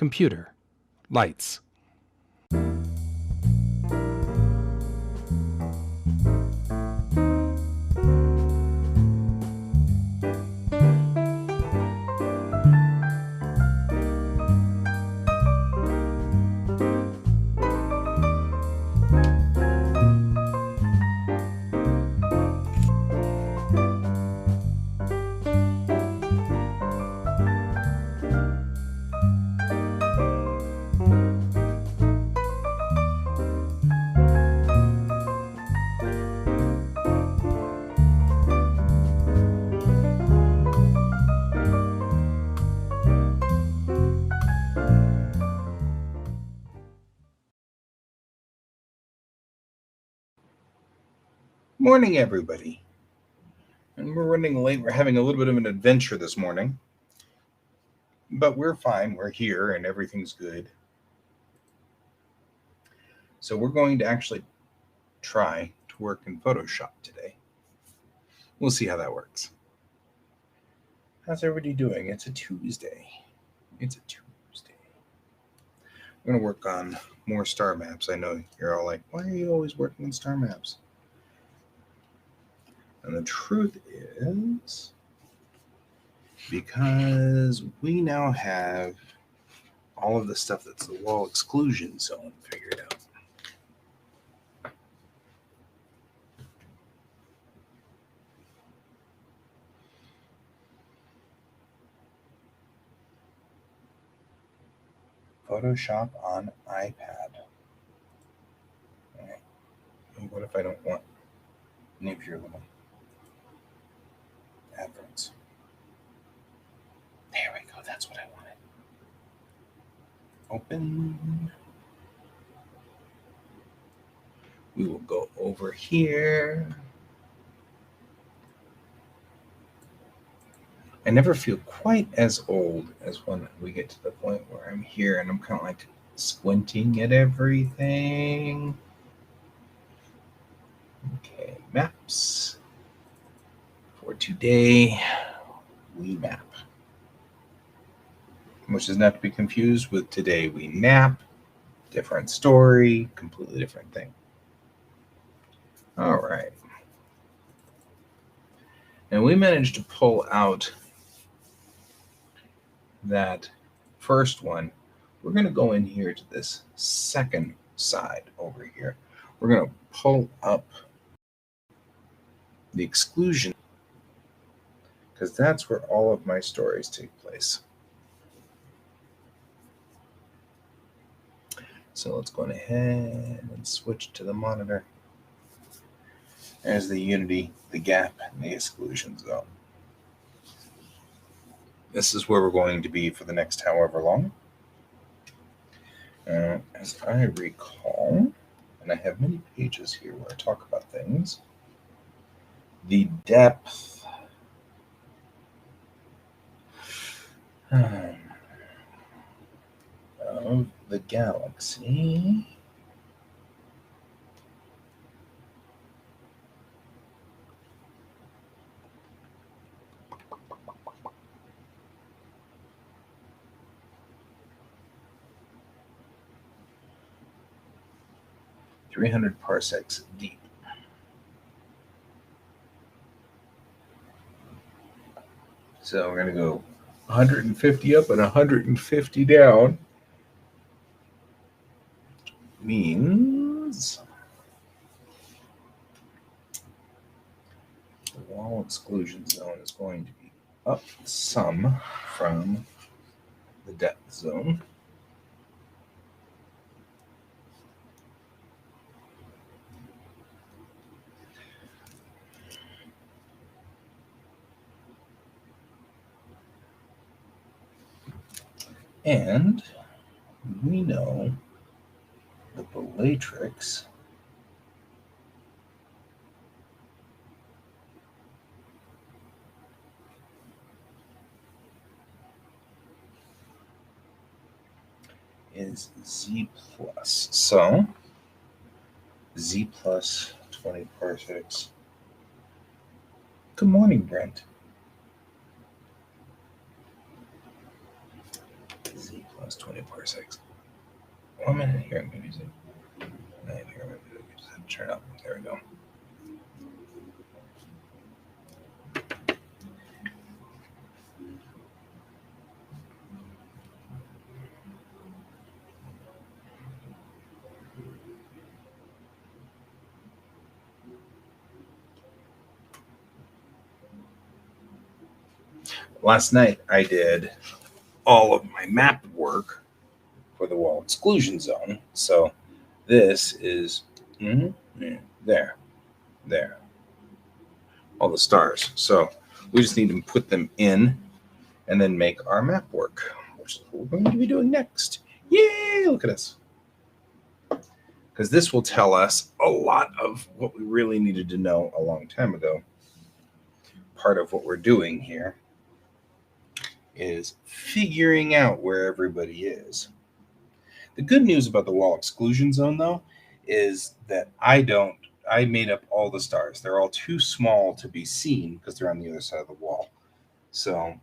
computer, lights. Morning, everybody. And we're running late. We're having a little bit of an adventure this morning. But we're fine. We're here and everything's good. So we're going to actually try to work in Photoshop today. We'll see how that works. How's everybody doing? It's a Tuesday. We're going to work on more star maps. I know you're all like, why are you always working on star maps? And the truth is, because we now have all of the stuff that's the wall exclusion zone figured out. Photoshop on iPad. Okay. What if I don't want any of your little adverts? There we go. That's what I wanted. Open. We will go over here. I never feel quite as old as when we get to the point where I'm here and I'm kind of like squinting at everything. Okay, maps. For today, we map. Which is not to be confused with today we nap. Different story, completely different thing. All right. And we managed to pull out that first one. We're going to go in here to this second side over here. We're going to pull up the exclusion because that's where all of my stories take place. So let's go ahead and switch to the monitor. There's the unity, the gap, and the exclusion zone. This is where we're going to be for the next however long. As I recall, and I have many pages here where I talk about things, the depth of the galaxy (300 parsecs deep). So we're going to go 150 up and 150 down. Means the wall exclusion zone is going to be up some from the depth zone. And we know the Bellatrix is Z plus. So Z plus 20 parsecs. Good morning, Brent. Z plus That's 20 parsecs. 1 minute here. I'm going to use it. Here, we just have to turn up. There we go. Last night I did all of my map work for the wall exclusion zone. So this is there, all the stars. So we just need to put them in and then make our map work, which is what we're going to be doing next. Yay, look at us. Because this will tell us a lot of what we really needed to know a long time ago. Part of what we're doing here is figuring out where everybody is. The good news about the wall exclusion zone, though, is that I made up all the stars. They're all too small to be seen because they're on the other side of the wall. So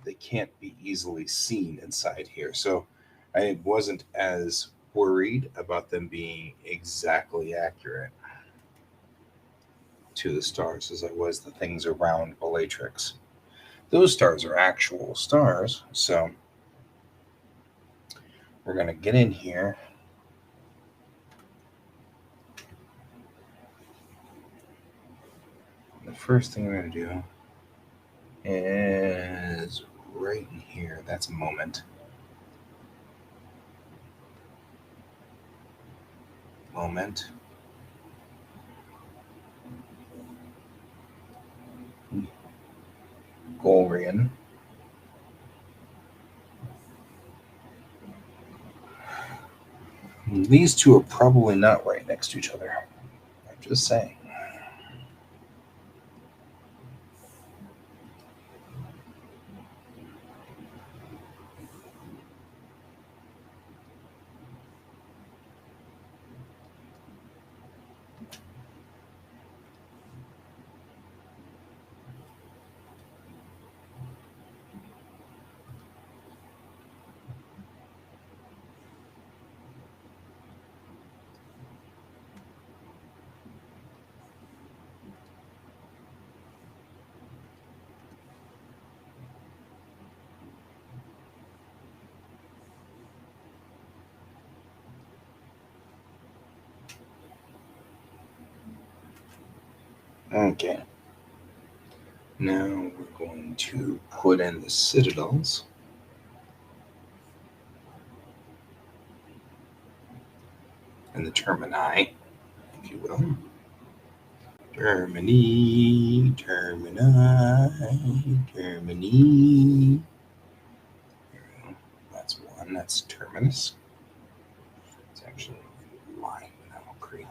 they can't be easily seen inside here. So I wasn't as worried about them being exactly accurate to the stars as I was the things around Bellatrix. Those stars are actual stars, so we're going to get in here. The first thing we're going to do is right in here. That's a moment. Golrian. These two are probably not right next to each other. I'm just saying. Okay. Now we're going to put in the citadels. And the termini, if you will. Termini. That's one. That's terminus. It's actually line without green.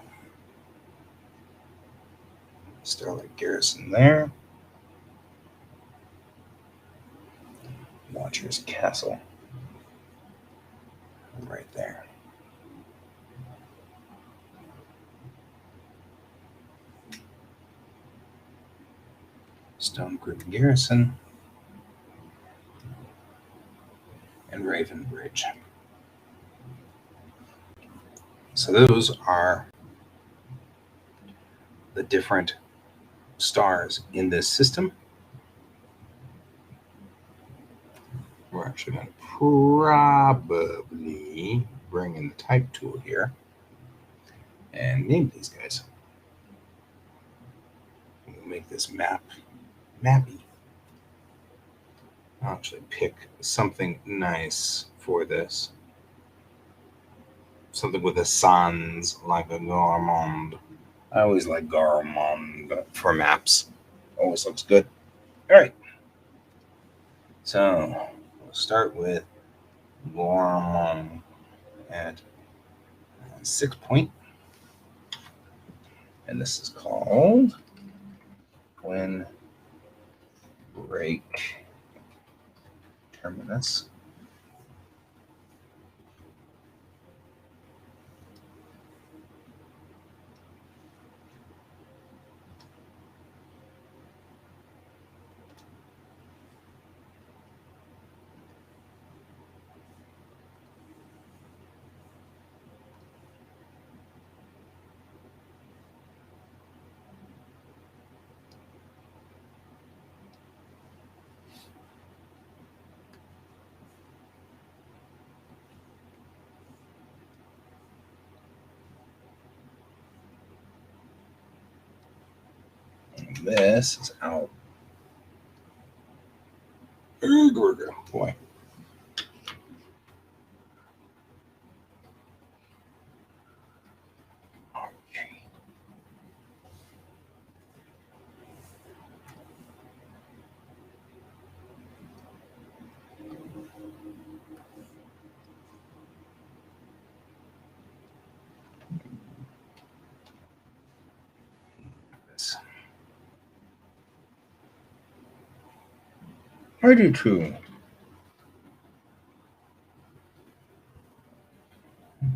Starlight Garrison there. Watcher's Castle. Right there. Stone Group Garrison. And Raven Bridge. So those are the different stars in this system. We're actually going to probably bring in the type tool here and name these guys. We'll make this mappy. I'll actually pick something nice for this. Something with a sans, like a Gourmand. I always like Gourmand for maps. Always looks good. All right. So we'll start with Gourmand at 6 point. And this is called Twin Break Terminus. this is out. Boy. Okay. I do too.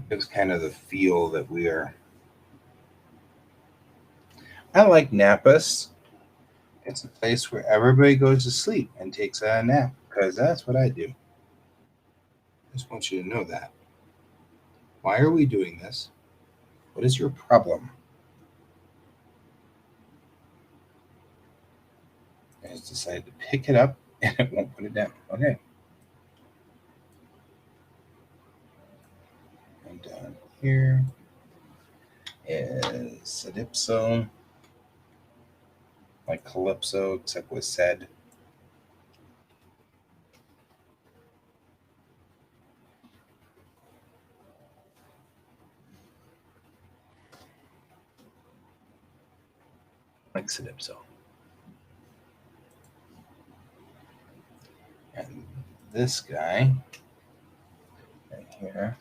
Gives kind of the feel that we are. I like Napas. It's a place where everybody goes to sleep and takes a nap because that's what I do. Just want you to know that. Why are we doing this? What is your problem? I just decided to pick it up and it won't put it down. Okay. And down here is Sedipso, like Calypso, except with Sed. Like Sedipso. And this guy right here,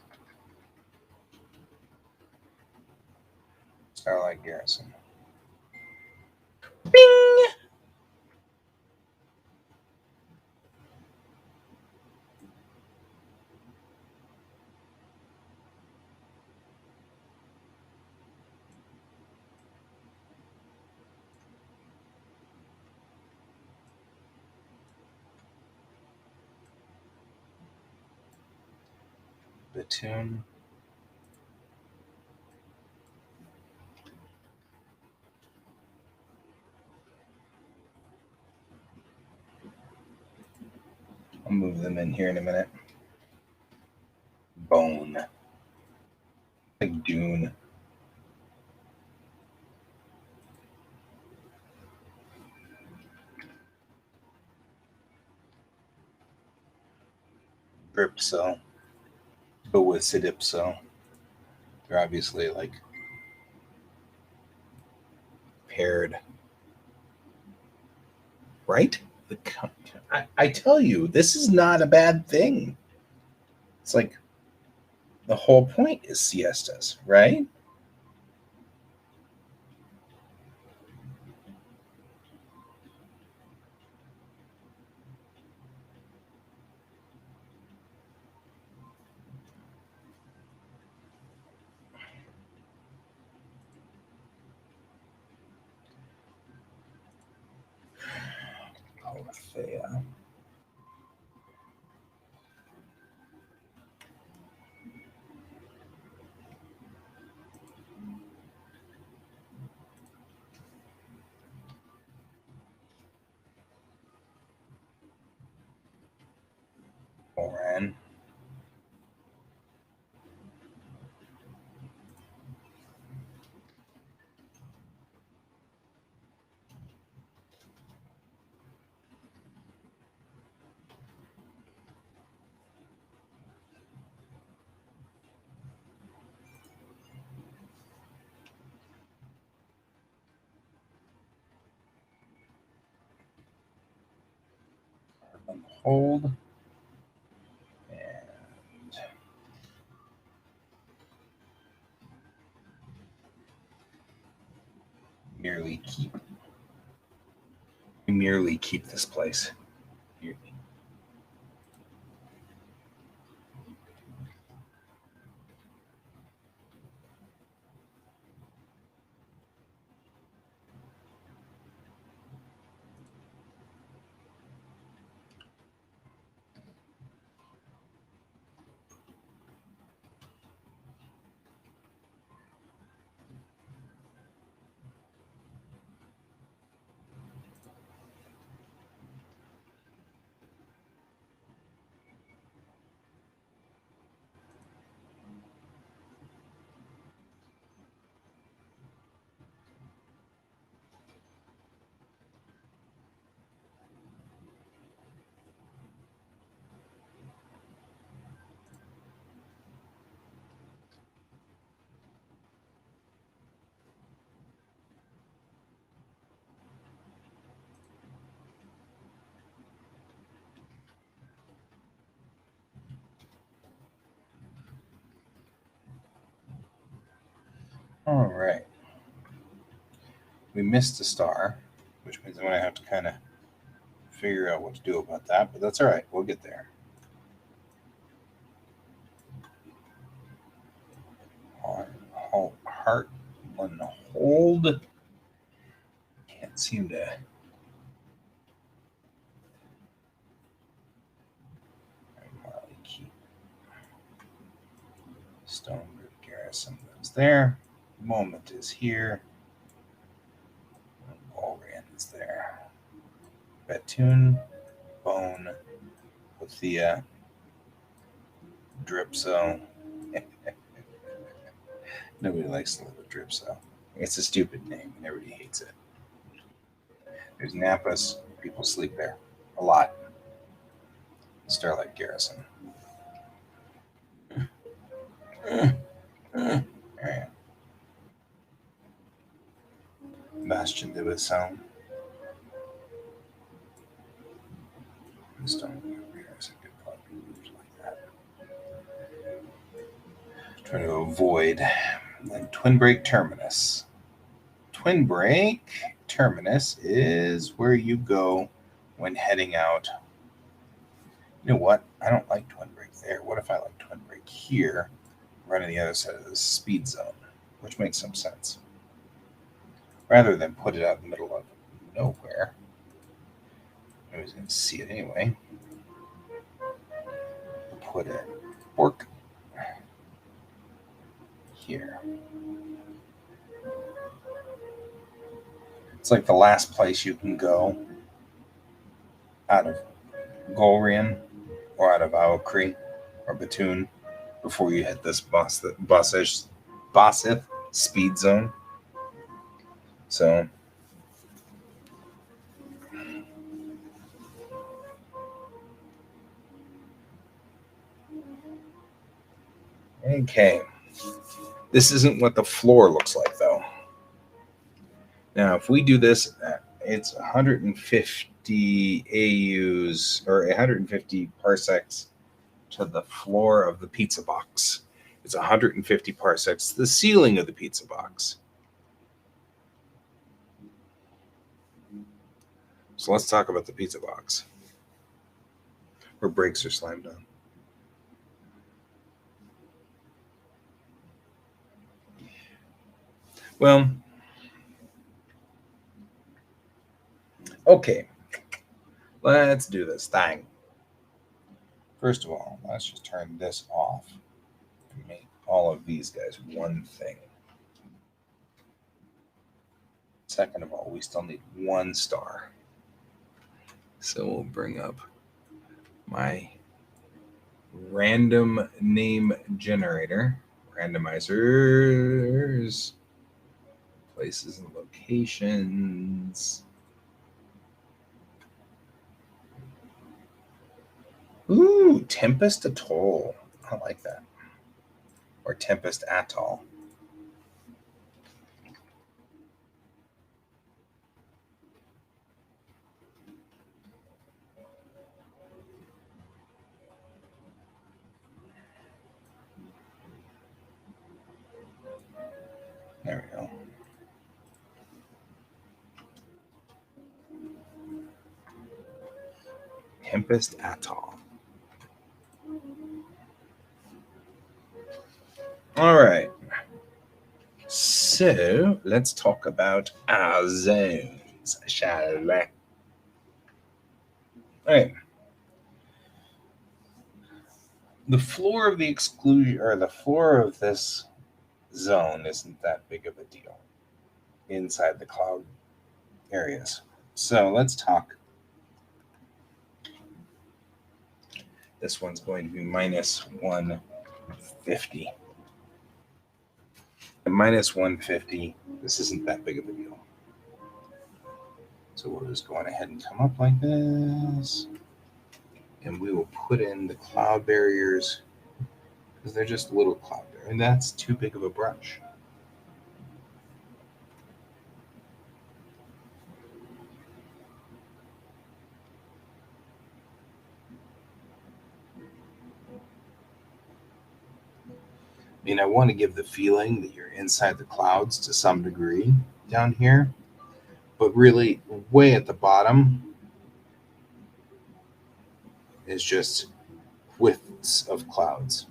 Starlight Garrison. Bing! Batoon. I'll move them in here in a minute. Bone. Like Dune. Gripso. But with Sedipso. They're obviously like paired. Right? I tell you, this is not a bad thing. It's like the whole point is siestas, right? Althea. Oran. Hold. And merely keep this place. All right. We missed a star, which means I'm going to have to kind of figure out what to do about that, but that's all right. We'll get there. Heart, one hold. Can't seem to. Keep Stonebridge Garrison is there. Moment is here. Allran is there. Bethune, Bone, Bethia, Dripso. Nobody likes to live with Dripso. It's a stupid name and everybody hates it. There's Napas. People sleep there a lot. Starlight Garrison. All right. Bastion de Basson. Stone Garrison could probably be moved like that. Trying to avoid. And Twin Break Terminus. Twin Break Terminus is where you go when heading out. You know what? I don't like Twin Break there. What if I like Twin Break here, right on the other side of the speed zone, which makes some sense. Rather than put it out in the middle of nowhere. Nobody's going to see it anyway. Put it work here. It's like the last place you can go out of Golrian or out of Aokri or Bethune before you hit this Bossith speed zone. So okay. This isn't what the floor looks like though. Now if we do this, it's 150 AUs or 150 parsecs to the floor of the pizza box. It's 150 parsecs to the ceiling of the pizza box. So let's talk about the pizza box. Where brakes are slammed on. Well, okay. Let's do this thing. First of all, let's just turn this off and make all of these guys one thing. Second of all, we still need one star. So we'll bring up my random name generator, randomizers, places and locations. Ooh, Tempest Atoll. I like that. Or Tempest Atoll. There we go. Tempest Atoll. All right. So let's talk about our zones, shall we? All right. The floor of the exclusion, or the floor of this zone, isn't that big of a deal inside the cloud areas. So let's talk. This one's going to be minus 150. At minus 150, this isn't that big of a deal. So we'll just go on ahead and come up like this. And we will put in the cloud barriers because they're just little cloud barriers. And that's too big of a brush. I want to give the feeling that you're inside the clouds to some degree down here, but really way at the bottom is just wisps of clouds.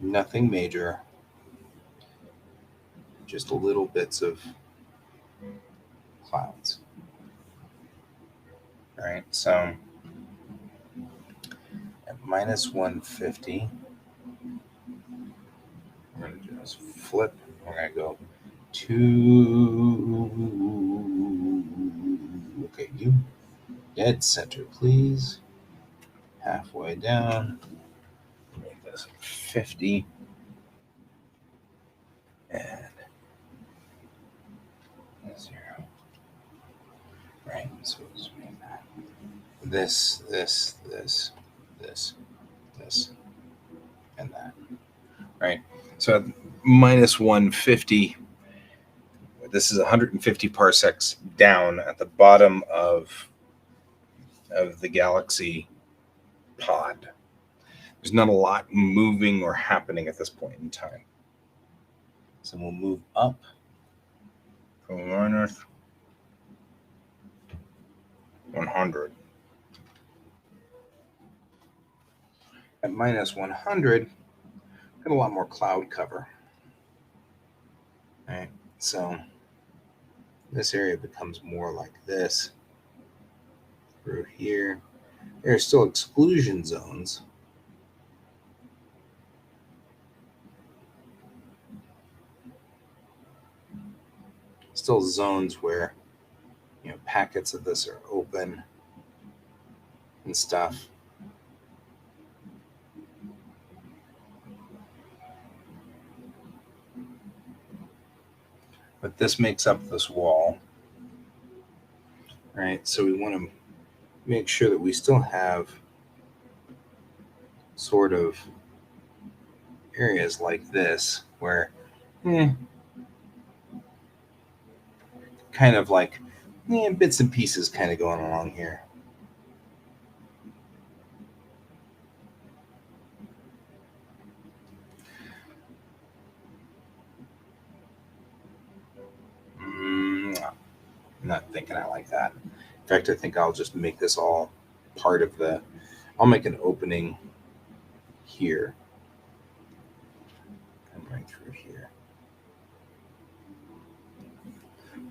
Nothing major, just little bits of clouds. All right, so at minus 150, we're going to just flip. We're going to go to, okay, you dead center, please. Halfway down. Make this 50. And 0. Right, so let's make that. This, and that. Right, so at minus 150, this is 150 parsecs down at the bottom of the galaxy pod. There's not a lot moving or happening at this point in time. So we'll move up from minus 100. At minus 100, got a lot more cloud cover. All right, so this area becomes more like this through here. There are still exclusion zones. Still zones where, packets of this are open and stuff. But this makes up this wall. All right, so we want to make sure that we still have sort of areas like this where kind of like bits and pieces kind of going along here. Not thinking I like that. In fact, I think I'll just make this all part of I'll make an opening here and right through here.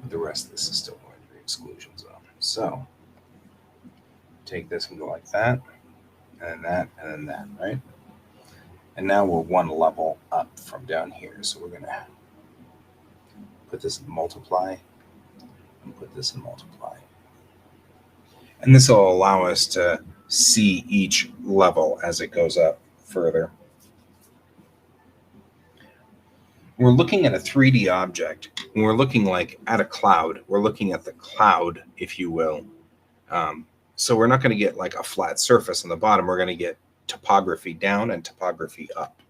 But the rest of this is still going to be exclusion zone. So take this and go like that, and then that, and then that, right? And now we're one level up from down here. So we're going to put this in multiply and put this in multiply. And this will allow us to see each level as it goes up further. We're looking at a 3D object. When we're looking like at a cloud, we're looking at the cloud, if you will. So we're not going to get like a flat surface on the bottom. We're going to get topography down and topography up.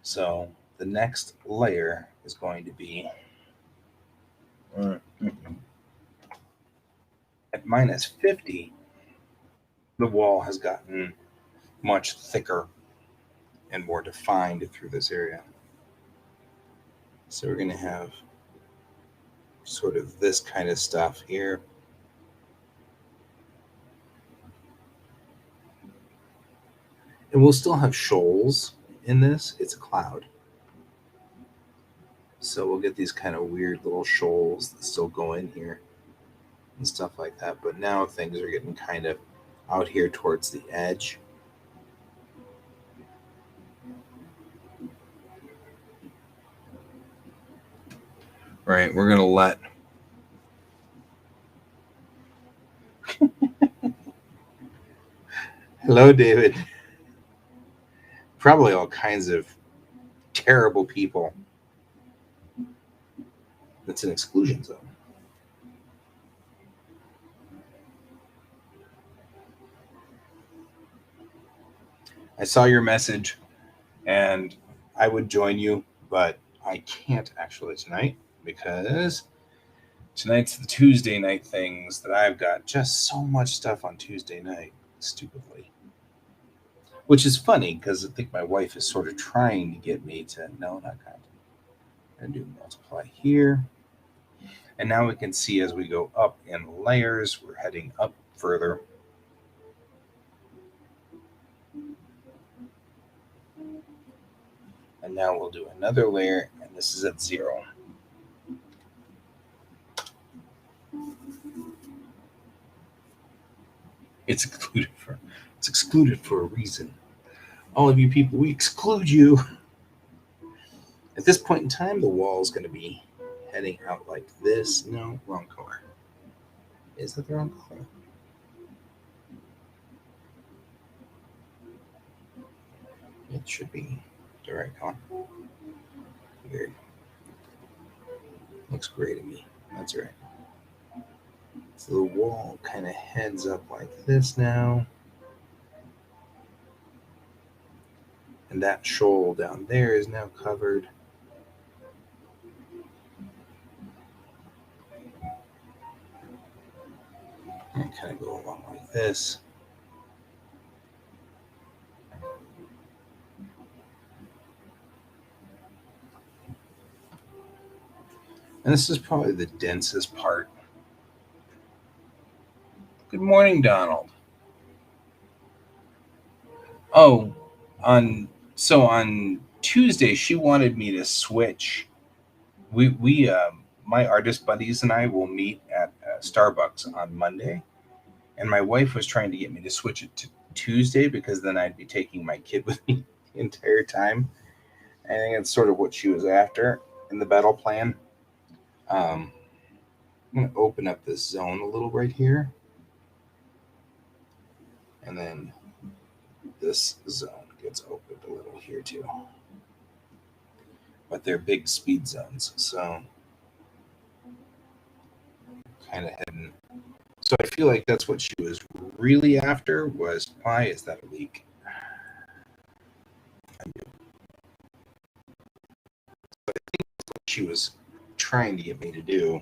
So the next layer is going to be at minus 50, the wall has gotten much thicker and more defined through this area. So we're going to have sort of this kind of stuff here. And we'll still have shoals in this. It's a cloud. So we'll get these kind of weird little shoals that still go in here and stuff like that. But now things are getting kind of out here towards the edge. Right, we're going to let hello, David. Probably all kinds of terrible people. That's an exclusion zone. I saw your message and I would join you, but I can't actually tonight because tonight's the Tuesday night things that I've got just so much stuff on Tuesday night. stupidly. Which is funny because I think my wife is sort of trying to get me to, no, not kind. I'm going to do multiply here. And now we can see as we go up in layers, we're heading up further. And now we'll do another layer, and this is at 0. It's excluded for a reason. All of you people, we exclude you. At this point in time, the wall is going to be heading out like this. No, wrong color. Is that the wrong color? It should be the right color. Weird. Looks gray to me. That's right. So the wall kind of heads up like this now. And that shoal down there is now covered. And kind of go along like this. And this is probably the densest part. Good morning, Donald. Oh, on Tuesday, she wanted me to switch. My artist buddies and I will meet at Starbucks on Monday, and my wife was trying to get me to switch it to Tuesday because then I'd be taking my kid with me the entire time. I think that's sort of what she was after in the battle plan. I'm going to open up this zone a little right here, and then this zone gets opened a little here too. But they're big speed zones, so kind of heading. So I feel like that's what she was really after was, why is that a leak? So I think that's what she was trying to get me to do.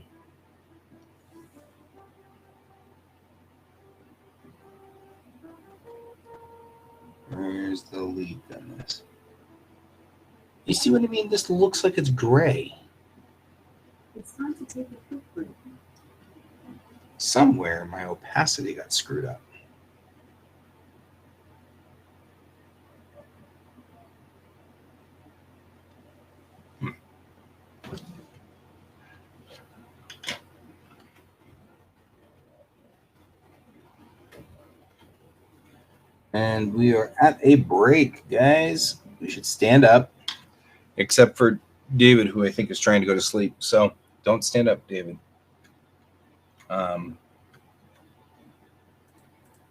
Where's the leak on this? You see what I mean? This looks like it's gray. It's time to take a quick break. Somewhere my opacity got screwed up. And we are at a break, guys. We should stand up. Except for David, who I think is trying to go to sleep. So don't stand up, David.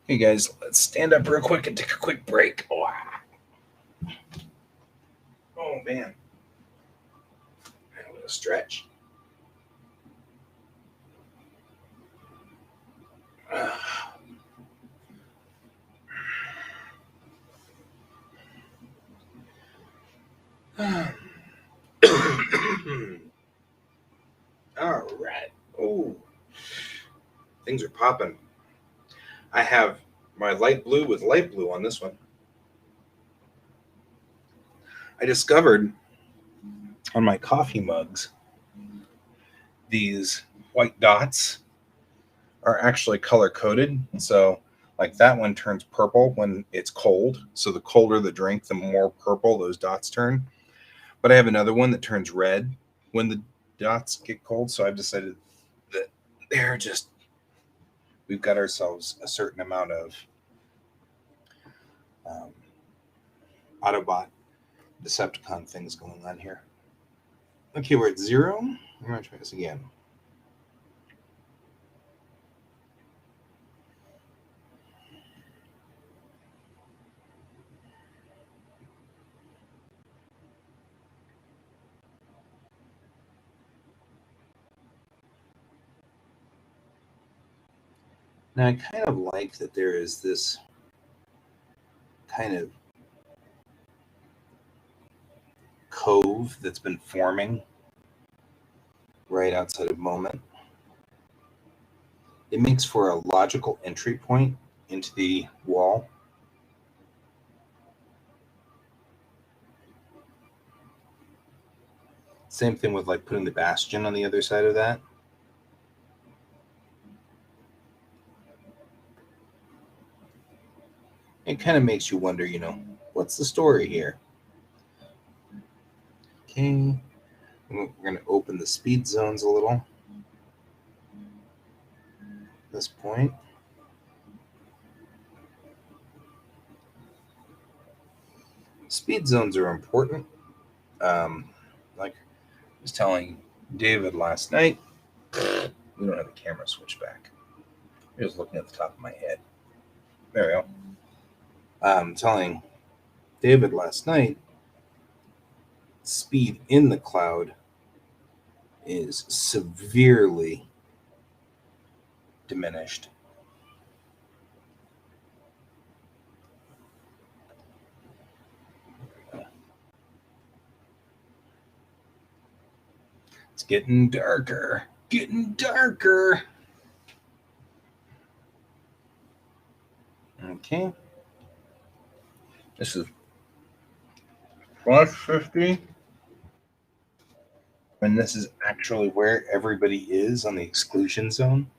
Hey, guys, let's stand up real quick and take a quick break. Oh man. I'm going to stretch. All right. Oh, things are popping. I have my light blue with light blue on this one. I discovered on my coffee mugs these white dots are actually color coded. So like that one turns purple when it's cold. So the colder the drink, the more purple those dots turn. But I have another one that turns red when the dots get cold. So I've decided that we've got ourselves a certain amount of Autobot Decepticon things going on here. Okay, we're at 0. I'm going to try this again. Now, I kind of like that there is this kind of cove that's been forming right outside of Moment. It makes for a logical entry point into the wall. Same thing with like putting the bastion on the other side of that. It kind of makes you wonder, what's the story here? Okay, we're going to open the speed zones a little at this point. Speed zones are important. Like I was telling David last night, we don't have the camera switch back. I was looking at the top of my head. There we go. Telling David last night, speed in the cloud is severely diminished. It's getting darker. Getting darker. Okay. This is plus 50. And this is actually where everybody is on the exclusion zone.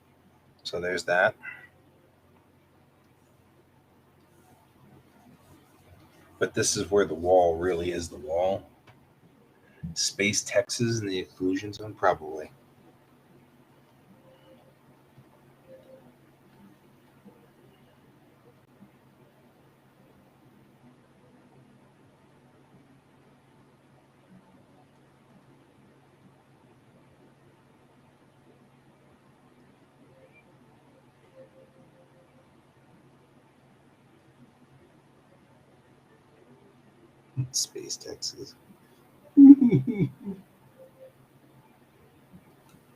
So there's that. But this is where the wall really is the wall. Space Texas in the exclusion zone? Probably. Space Texas.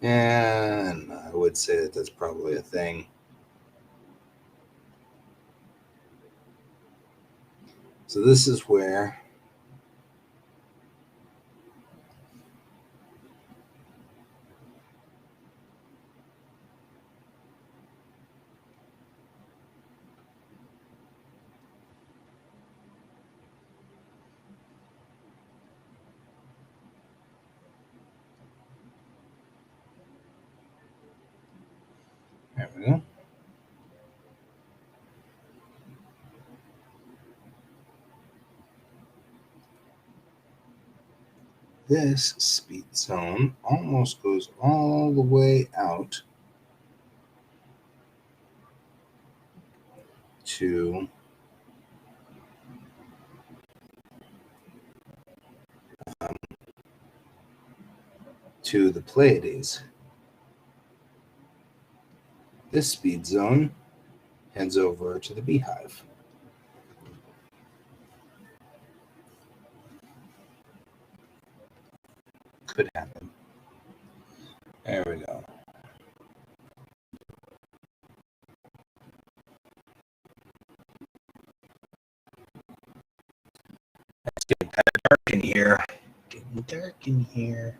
And I would say that that's probably a thing. So this is where there we go. This speed zone almost goes all the way out to the Pleiades. This speed zone heads over to the Beehive. Could happen. There we go. It's getting kind of dark in here. Getting dark in here.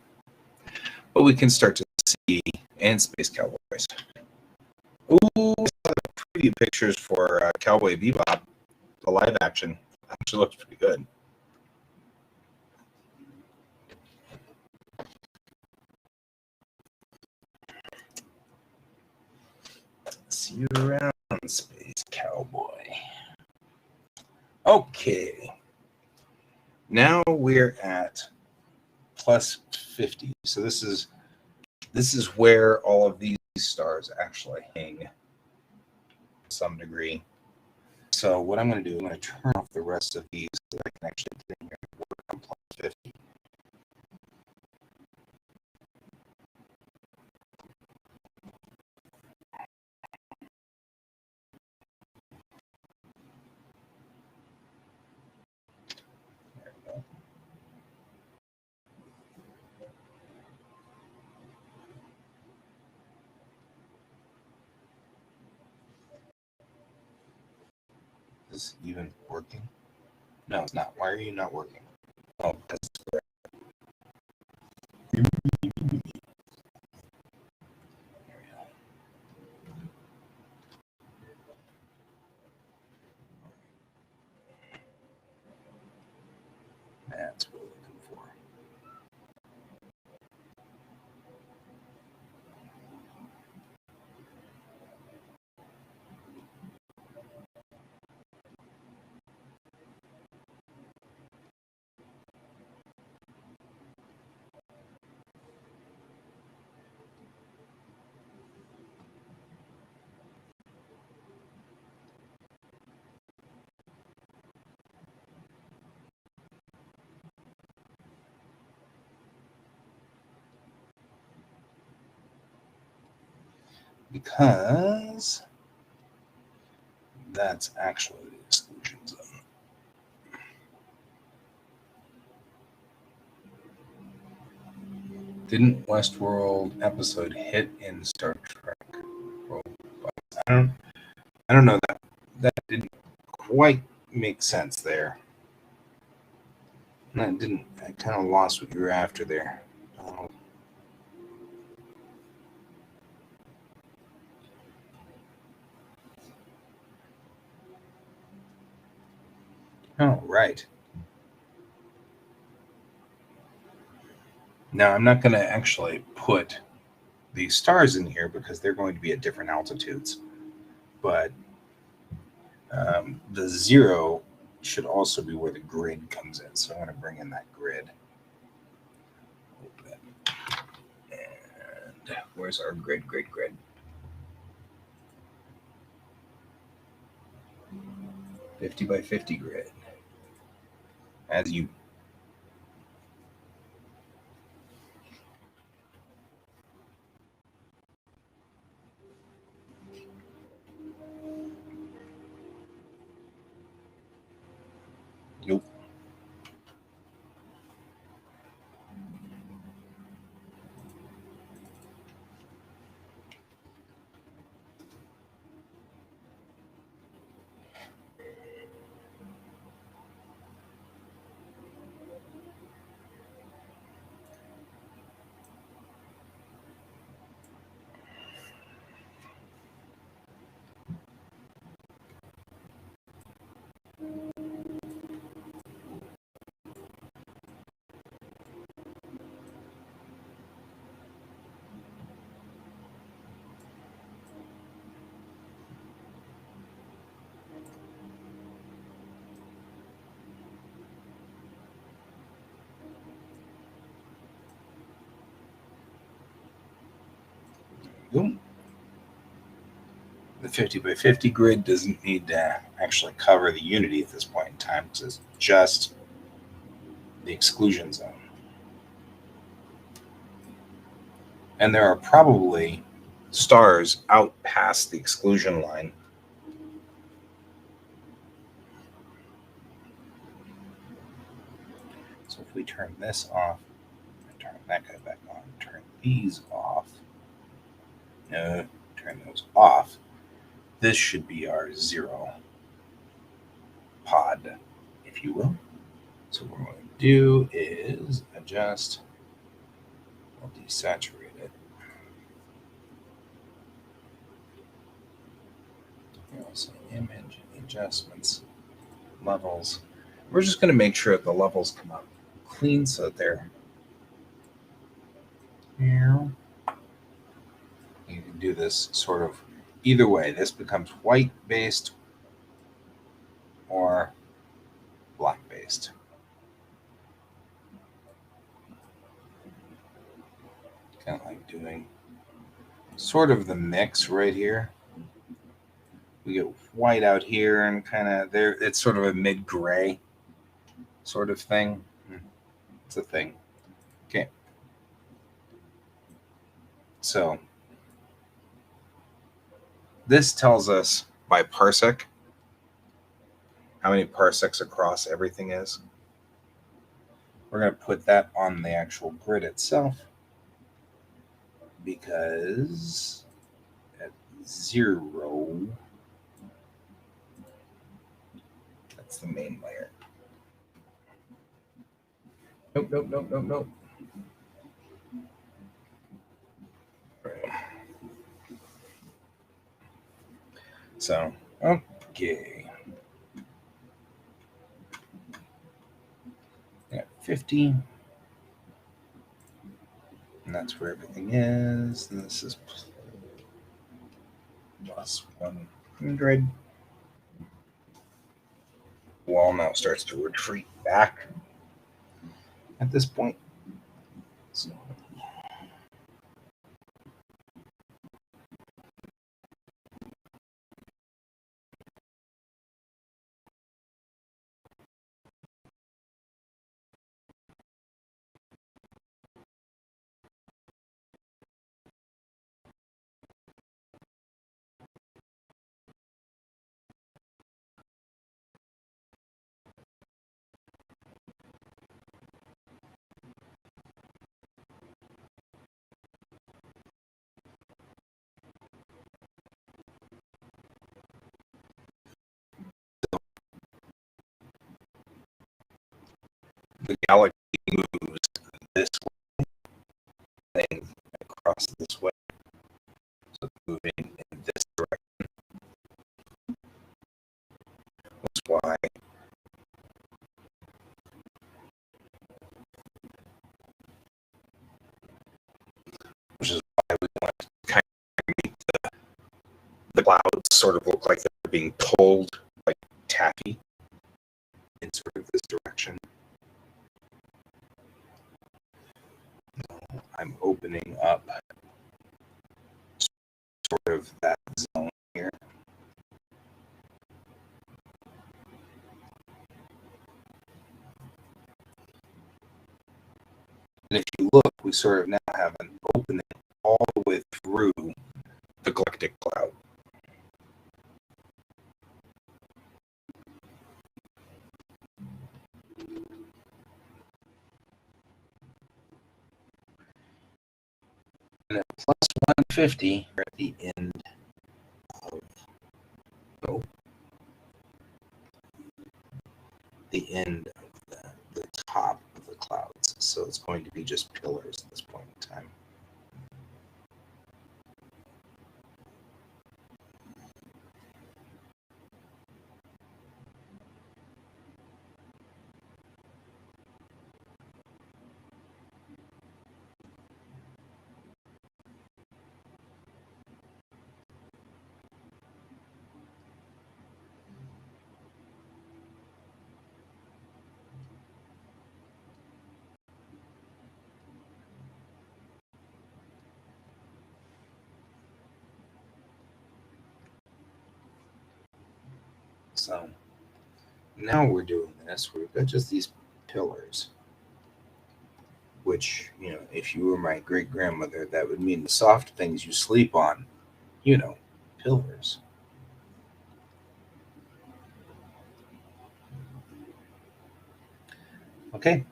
But we can start to see and Space Cowboys. Ooh, I saw the preview pictures for Cowboy Bebop. The live action actually looks pretty good. See you around, Space Cowboy. Okay. Now we're at plus 50. So this is where all of these stars actually hang to some degree. So what I'm going to do, I'm going to turn off the rest of these so that I can actually get in here and work on plus 50. There we go. Is this even working? No, it's not. Why are you not working? Oh, because it's correct. because that's actually the exclusion zone. Didn't Westworld episode hit in Star Trek? I don't know that. That didn't quite make sense there. That didn't. I kind of lost what you were after there. Oh, right. Now, I'm not going to actually put these stars in here because they're going to be at different altitudes. But the 0 should also be where the grid comes in. So I'm going to bring in that grid. And where's our grid? 50 by 50 grid. As you Nope. Boom. The 50 by 50 grid doesn't need to actually cover the unity at this point in time because it's just the exclusion zone. And there are probably stars out past the exclusion line. So if we turn this off, turn that guy back on, turn these off, no, turn those off, this should be our 0 pod, if you will. So what we're going to do is adjust, we'll desaturate it. We'll say image, adjustments, levels. We're just going to make sure that the levels come up clean so that they're here. You can do this sort of either way. This becomes white based or black based. Kind of like doing sort of the mix right here. We get white out here and kind of there. It's sort of a mid gray sort of thing. It's a thing. Okay. So this tells us by parsec how many parsecs across everything is. We're going to put that on the actual grid itself because at 0, that's the main layer. Nope. So, okay. I got 50. And that's where everything is. And this is plus 100. Wall now starts to retreat back at this point. So the galaxy moves this way, then across this way. So it's moving in this direction. That's why which is why we want to kind of make the clouds sort of look like they're being pulled like taffy in sort of this direction. I'm opening up sort of that zone here. And if you look, we sort of now have an opening all the way through the galactic cloud. And at plus 150, we're at the end of the end of the top of the clouds. So it's going to be just pillars at this point in time. So now we're doing this. We've got just these pillars, which, you know, if you were my great grandmother, that would mean the soft things you sleep on, you know, pillars. Okay.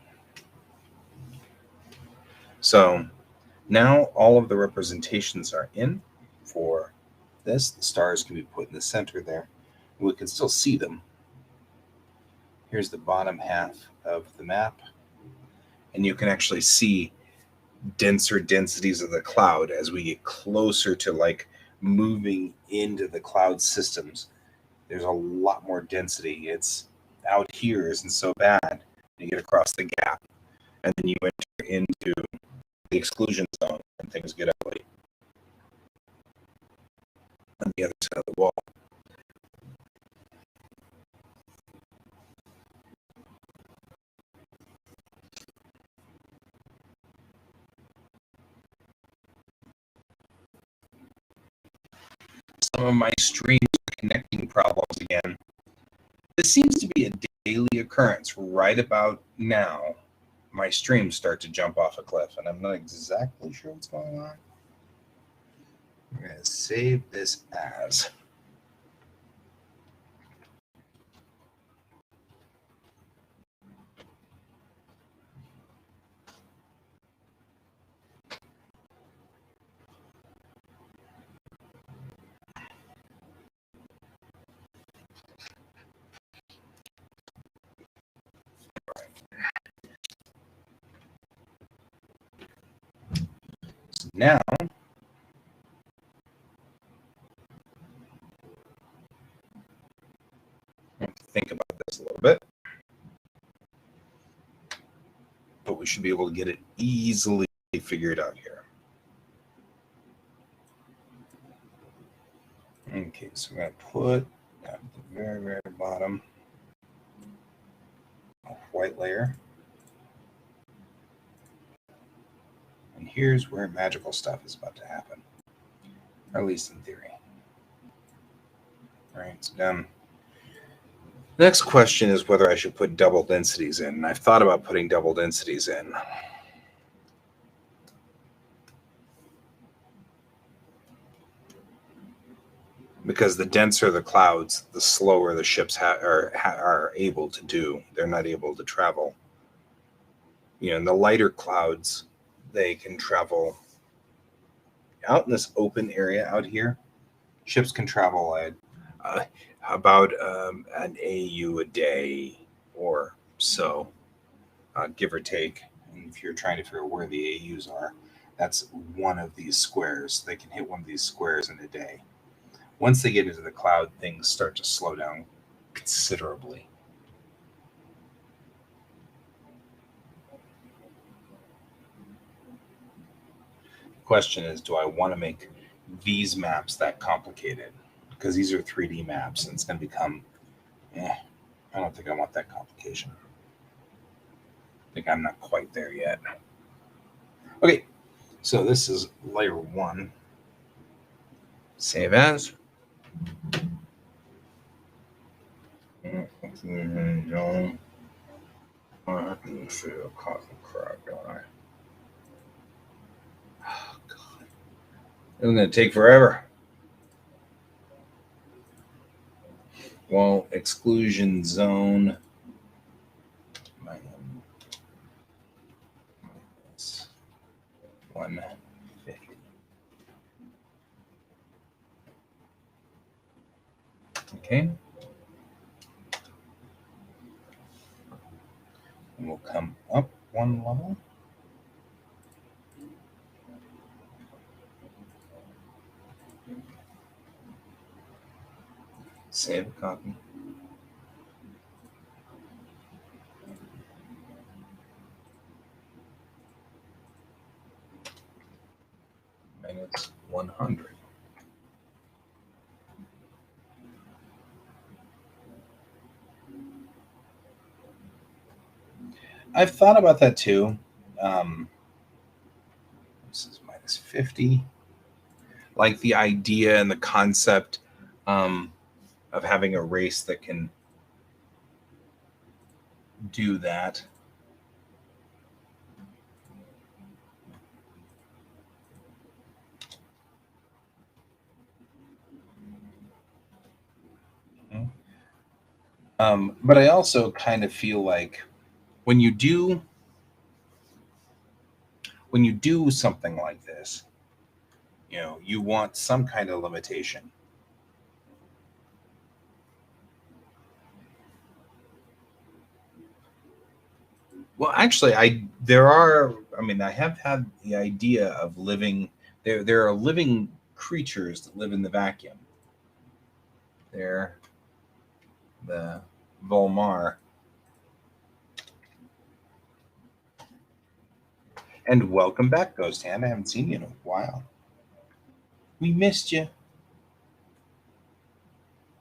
So now all of the representations are in for this. The stars can be put in the center there. We can still see them. Here's the bottom half of the map. And you can actually see denser densities of the cloud as we get closer to like moving into the cloud systems. There's a lot more density. It's out here isn't so bad. You get across the gap, and then you enter into the exclusion zone, and things get ugly on the other side of the wall. Some of my streams are connecting problems again. This seems to be a daily occurrence. Right about now, my streams start to jump off a cliff, and I'm not exactly sure what's going on. I'm going to save this as. So now, think about this a little bit. But we should be able to get it easily figured out here. Okay, so we're going to put at the very, very bottom a white layer. And here's where magical stuff is about to happen, or at least in theory. All right, it's done. Next question is whether I should put double densities in. And I've thought about putting double densities in. Because the denser the clouds, the slower the ships are able to do. They're not able to travel. You know, in the lighter clouds, they can travel out in this open area out here. Ships can travel at about an AU a day or so. give or take. And if you're trying to figure out where the AUs are, that's one of these squares. They can hit one of these squares in a day. Once they get into the cloud, things start to slow down considerably. The question is, do I want to make these maps that complicated? Because these are 3D maps, and it's going to become, I don't think I want that complication. I think I'm not quite there yet. Okay, so this is layer 1. Save as. No. I can feel cotton crap, don't I? Oh, God. It's going to take forever. Wall exclusion zone. Minus 150. Okay. And we'll come up one level. Save a copy. Minus 100. I've thought about that too. This is minus 50. Like the idea and the concept of having a race that can do that. But I also kind of feel like when you do something like this, you want some kind of limitation. Well, actually, I have had the idea of living there. There are living creatures that live in the vacuum. They're the Volmar. And welcome back, Ghost Hand. I haven't seen you in a while. We missed you.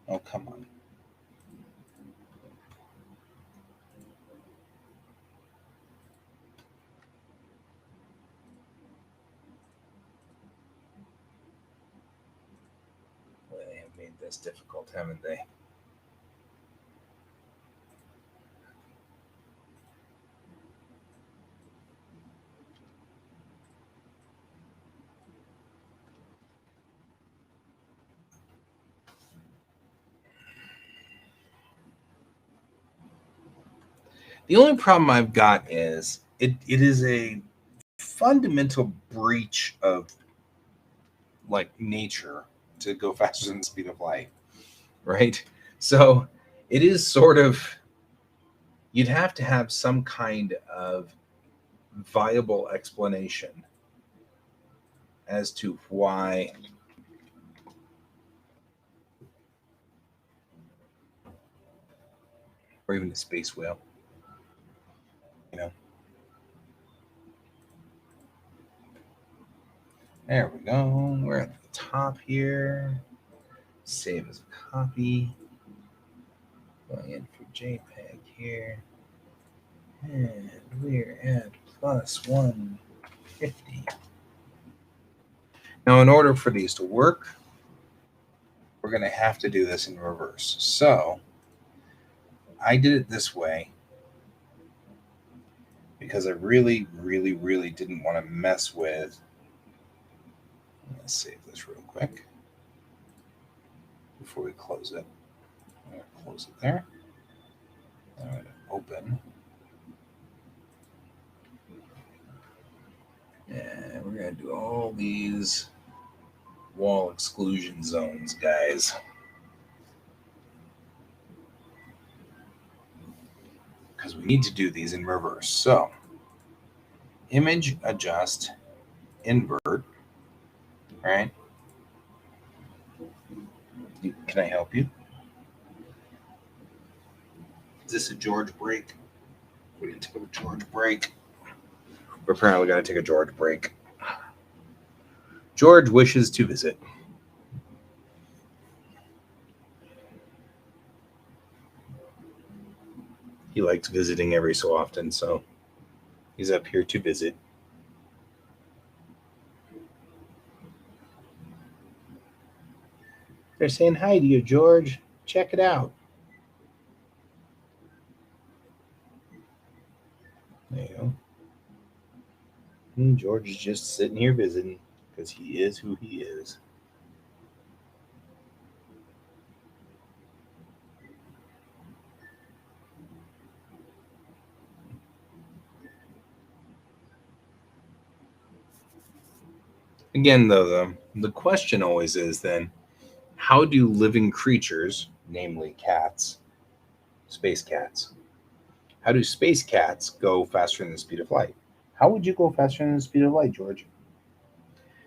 Oh, come on. Well, they have made this difficult, haven't they? The only problem I've got is it is a fundamental breach of like nature to go faster than the speed of light, right? So it is sort of, you'd have to have some kind of viable explanation as to why or even a space whale, There we go. We're at the top here. Save as a copy. Going in for JPEG here. And we're at plus 150. Now, in order for these to work, we're going to have to do this in reverse. So I did it this way because I really, really, really didn't want to mess with. Let's save this real quick before we close it. I'm going to close it there. I'm going to open. And we're going to do all these wall exclusion zones, guys. Because we we need to do these in reverse. So image, adjust, invert, right? Can I help you? Is this a George break? We didn't take a George break. We're apparently got to take a George break. George wishes to visit. He likes visiting every so often, so he's up here to visit. They're saying hi to you, George. Check it out. There you go. And George is just sitting here visiting because he is who he is. Again, though, the question always is then, how do living creatures, namely cats, space cats, how do space cats go faster than the speed of light? How would you go faster than the speed of light, George?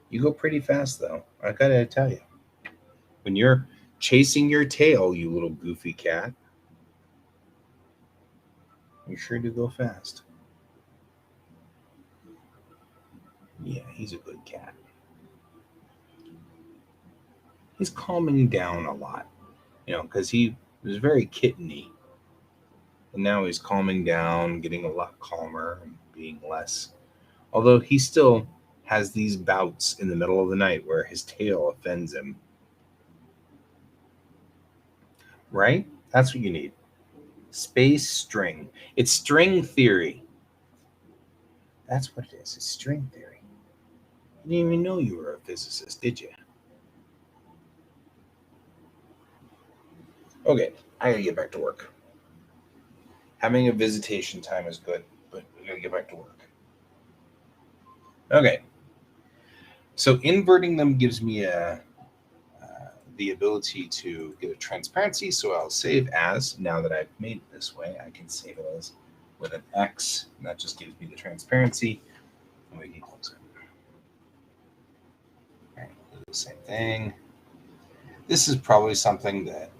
You go pretty fast, though. I gotta tell you. When you're chasing your tail, you little goofy cat, you sure do go fast. Yeah, he's a good cat. He's calming down a lot, because he was very kitteny. And now he's calming down, getting a lot calmer, and being less. Although he still has these bouts in the middle of the night where his tail offends him. Right? That's what you need. Space string. It's string theory. That's what it is. It's string theory. You didn't even know you were a physicist, did you? Okay, I gotta get back to work. Having a visitation time is good, but we gotta get back to work. Okay. So inverting them gives me the ability to get a transparency. So I'll save as. Now that I've made it this way, I can save it as with an X. And that just gives me the transparency. And we can close it. All right, do the same thing. This is probably something that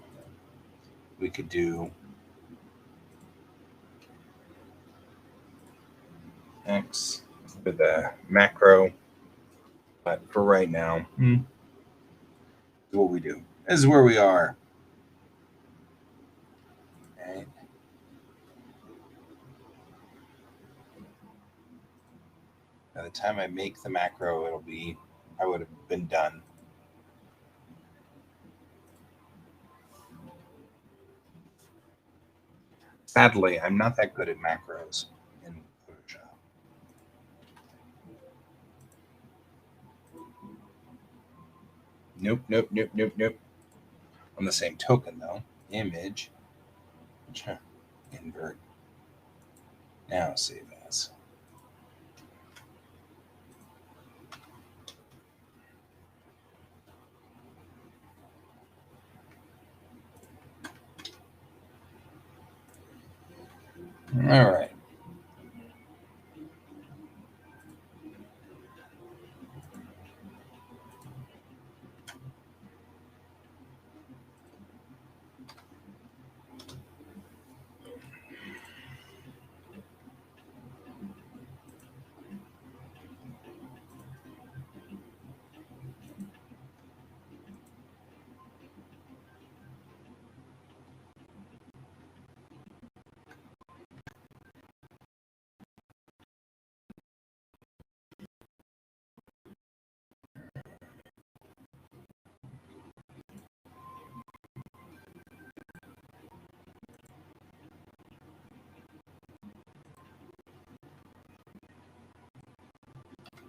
we could do X with a macro. But for right now, what we do. This is where we are. Right. By the time I make the macro, I would have been done. Sadly, I'm not that good at macros in Photoshop. Nope. On the same token, though, image, invert. Now save as. All right.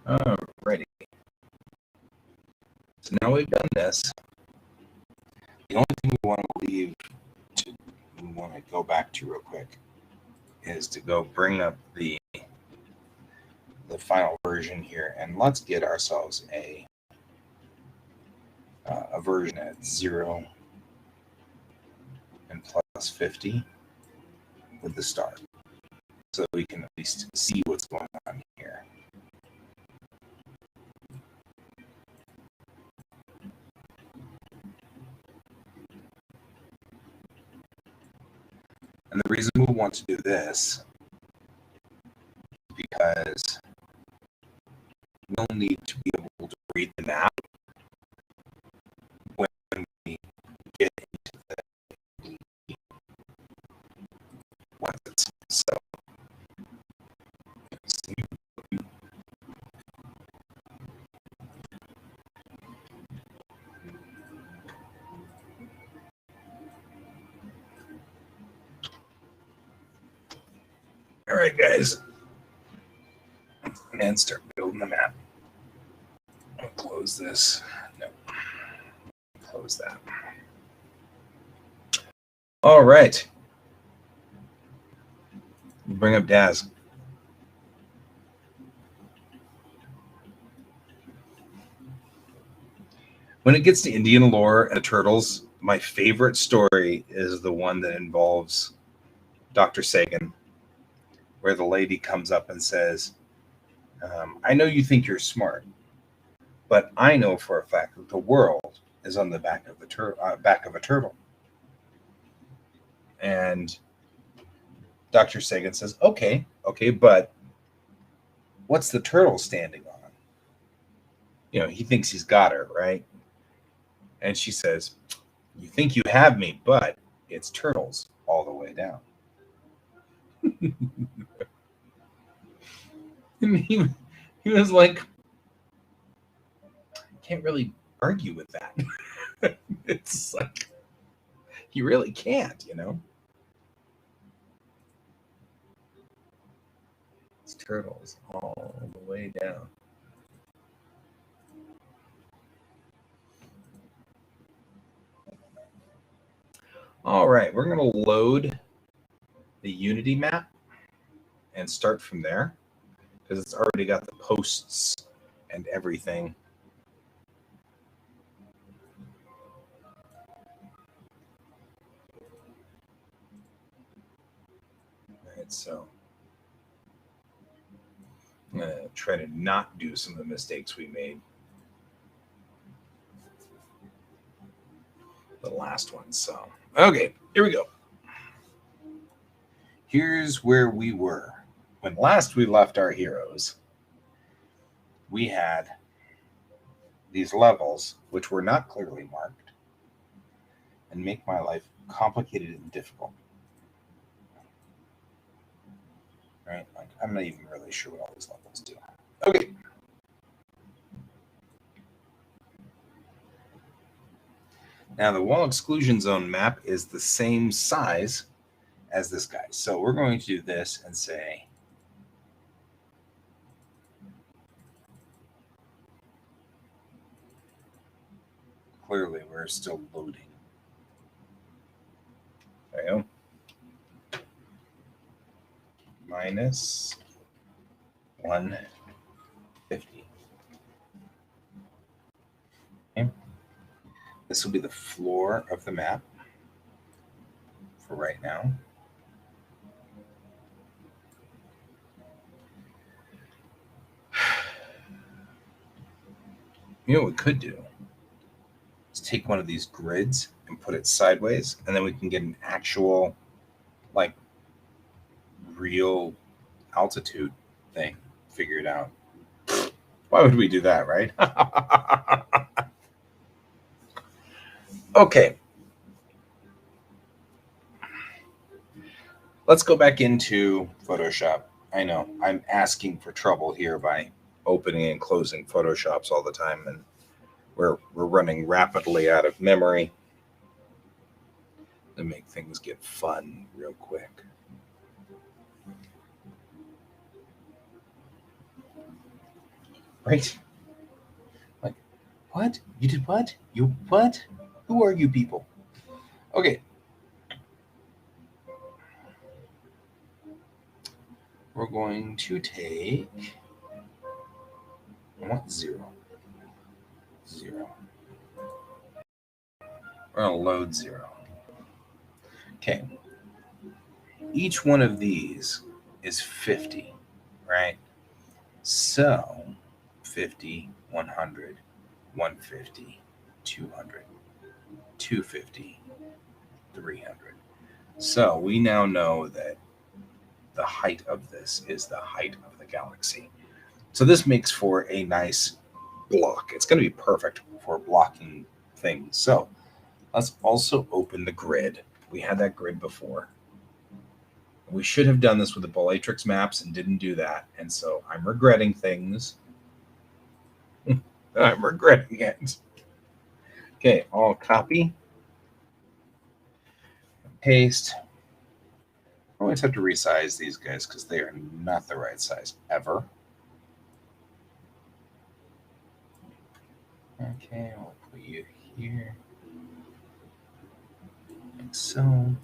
Alrighty. So now we've done this. The only thing we want to go back to real quick is to go bring up the final version here, and let's get ourselves a version at 0 and plus 50 with the star. so we can at least see what's going on here. And the reason we want to do this is because we'll need to be able to read the map when we get into the weapons. So, all right, guys, and start building the map. I'll close this. No, close that. All right. Bring up Daz. When it gets to Indian lore and the turtles, my favorite story is the one that involves Dr. Sagan, where the lady comes up and says, I know you think you're smart, but I know for a fact that the world is on the back of a turtle. And Dr. Sagan says, okay, but what's the turtle standing on? You know, he thinks he's got her, right? And she says, you think you have me, but it's turtles all the way down. And he was like, can't really argue with that. It's like, you really can't, you know? It's turtles all the way down. All right, we're going to load the Unity map and start from there because it's already got the posts and everything. All right, so I'm going to try to not do some of the mistakes we made the last one. So, okay, here we go. Here's where we were. When last we left our heroes, we had these levels, which were not clearly marked, and make my life complicated and difficult. Right? Like, I'm not even really sure what all these levels do. Okay. Now, the wall exclusion zone map is the same size as this guy. So we're going to do this and say, clearly we're still loading. There you go. Minus 150. Okay. This will be the floor of the map for right now. You know what we could do is take one of these grids and put it sideways, and then we can get an actual, like, real altitude thing figured out. Why would we do that, right? Okay. Let's go back into Photoshop. I know I'm asking for trouble here by opening and closing Photoshops all the time, and we're running rapidly out of memory to make things get fun real quick. Right? Like, what? You did what? You what? Who are you people? Okay. We're going to take, I want 0. 0. We're going to load 0. Okay. Each one of these is 50, right? So 50, 100, 150, 200, 250, 300. So we now know that the height of this is the height of the galaxy. So this makes for a nice block. It's going to be perfect for blocking things. So let's also open the grid. We had that grid before. We should have done this with the Bellatrix maps and didn't do that. And so I'm regretting things. I'm regretting it. Okay, I'll copy, paste. I always have to resize these guys because they are not the right size ever. Okay, we'll put you here. Like so.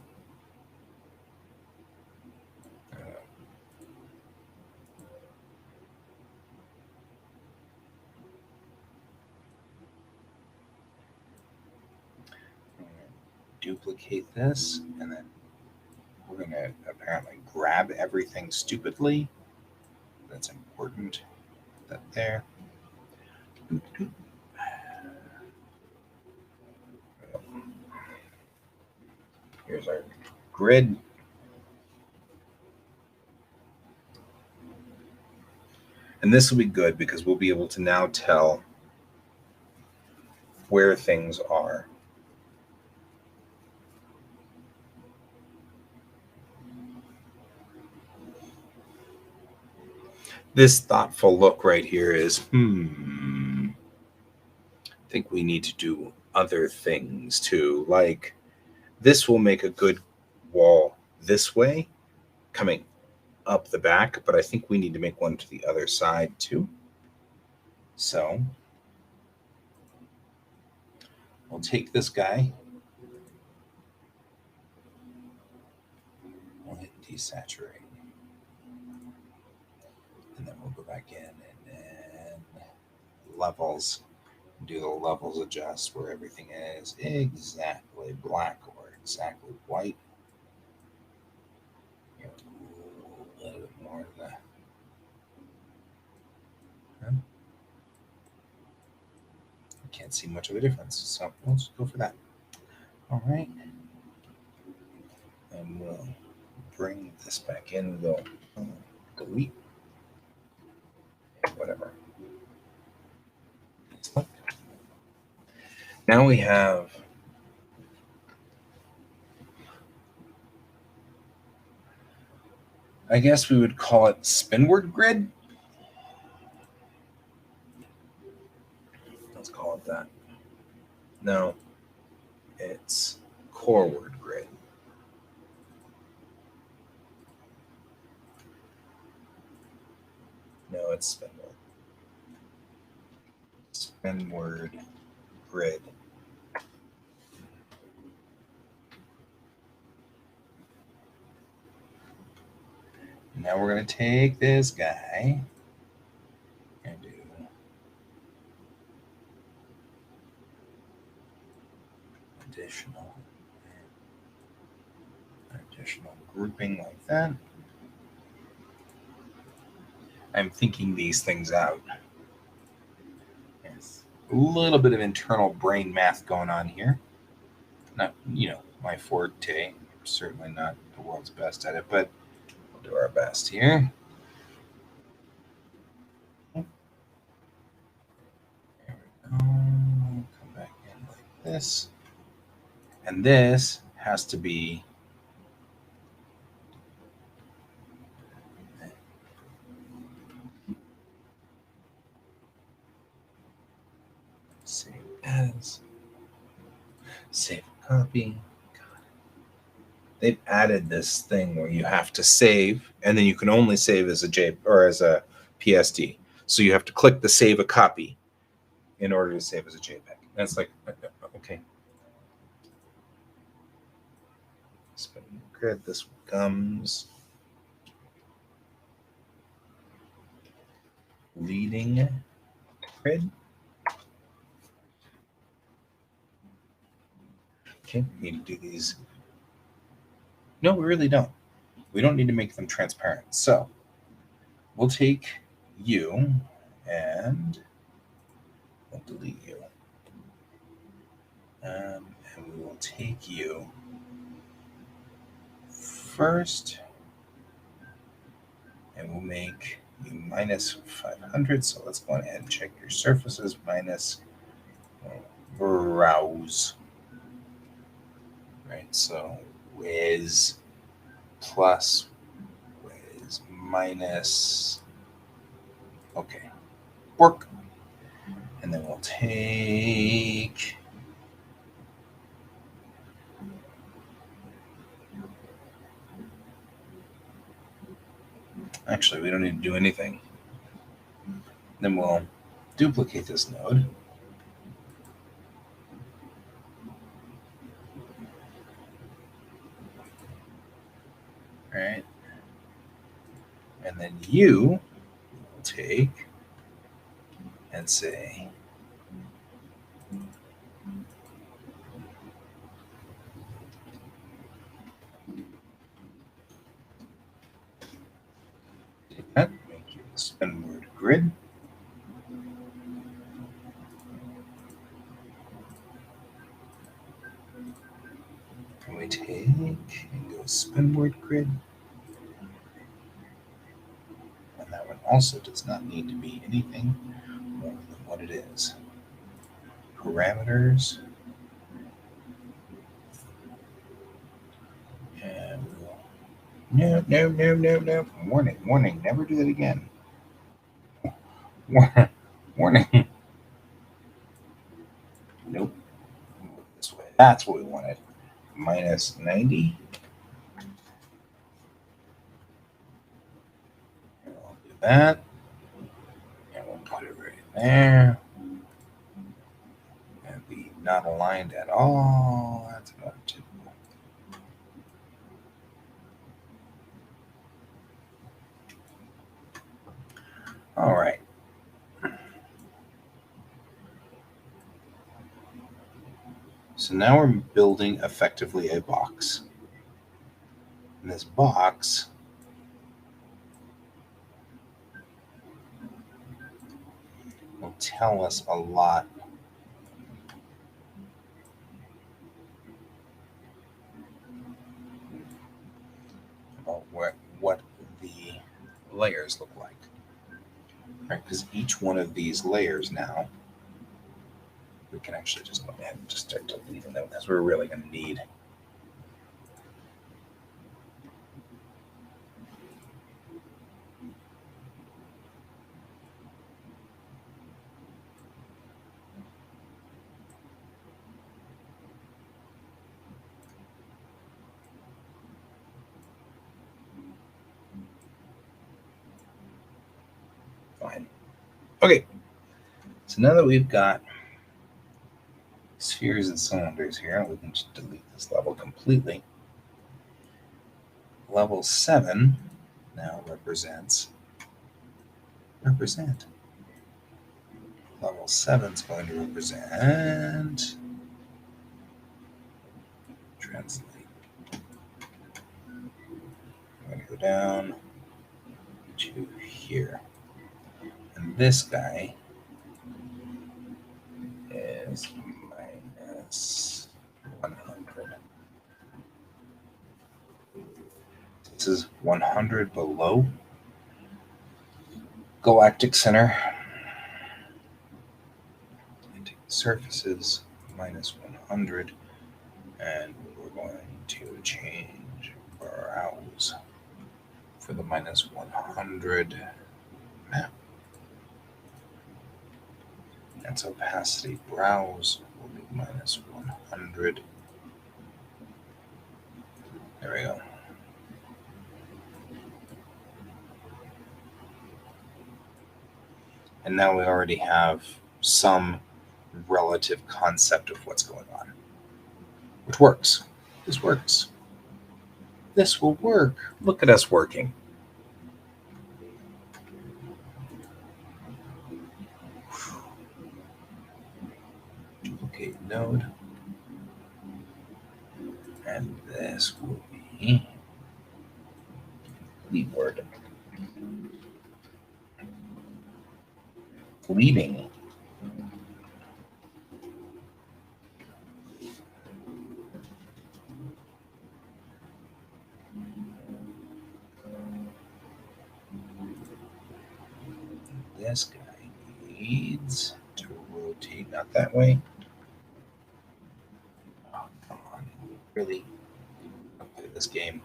Duplicate this, and then we're going to apparently grab everything stupidly. That's important. Put that there. Here's our grid. And this will be good because we'll be able to now tell where things are. This thoughtful look right here is, I think we need to do other things too. Like this will make a good wall this way, coming up the back, but I think we need to make one to the other side too. So we'll take this guy. We'll hit desaturate. And then we'll go back in and then levels. Do the levels adjust where everything is exactly black or exactly white. A little bit more of that. I can't see much of a difference, so we'll just go for that. All right. And we'll bring this back in. We'll delete. Whatever. Now we have I guess we would call it spinward grid. Let's call it that. No, it's coreward grid. No, it's spinward. Spinward grid. Now we're going to take this guy and do additional grouping like that. I'm thinking these things out. Yes. A little bit of internal brain math going on here. Not, my forte. Certainly not the world's best at it, but we'll do our best here. There we go. Come back in like this. And this has to be save as, save copy. They've added this thing where you have to save, and then you can only save as a J or as a PSD. So you have to click the save a copy in order to save as a JPEG. That's like, okay. Spin grid. This becomes leading grid. Okay, we need to do these. No, we really don't. We don't need to make them transparent. So we'll take you and we'll delete you. And we will take you first, and we'll make you minus 500. So let's go ahead and check your surfaces minus browse. Right, so whiz plus whiz minus. Okay, work. And then we'll take. Actually, we don't need to do anything. Then we'll duplicate this node. Right. And then you will take and say take that, make you the spin word grid. And we take and go spin word grid. And that one also does not need to be anything more than what it is. Parameters. And we'll, no. Warning, never do that again. Warning. Nope. This way. That's what we wanted. Minus 90. And we'll do that. And we'll put it right there. And be not aligned at all. That's about typical. All right. So now we're building effectively a box. And this box will tell us a lot about what the layers look like. Right? Because each one of these layers now, we can actually just go ahead and just start deleting them because we're really going to need. Fine. Okay. So now that we've got spheres and cylinders here, we can just delete this level completely. Level 7 now represent. Level 7 is going to represent. Translate. I'm going to go down to here. And this guy is minus 100. This is 100 below galactic center. And take the surfaces minus 100, and we're going to change browse for the minus 100 map. And so opacity browse will be minus 100. There we go. And now we already have some relative concept of what's going on, which works. This works. This will work. Look at us working. Duplicate node. And this will be Leeward. Leading. This guy needs to rotate, not that way. Oh, come on. Really? I'll play this game.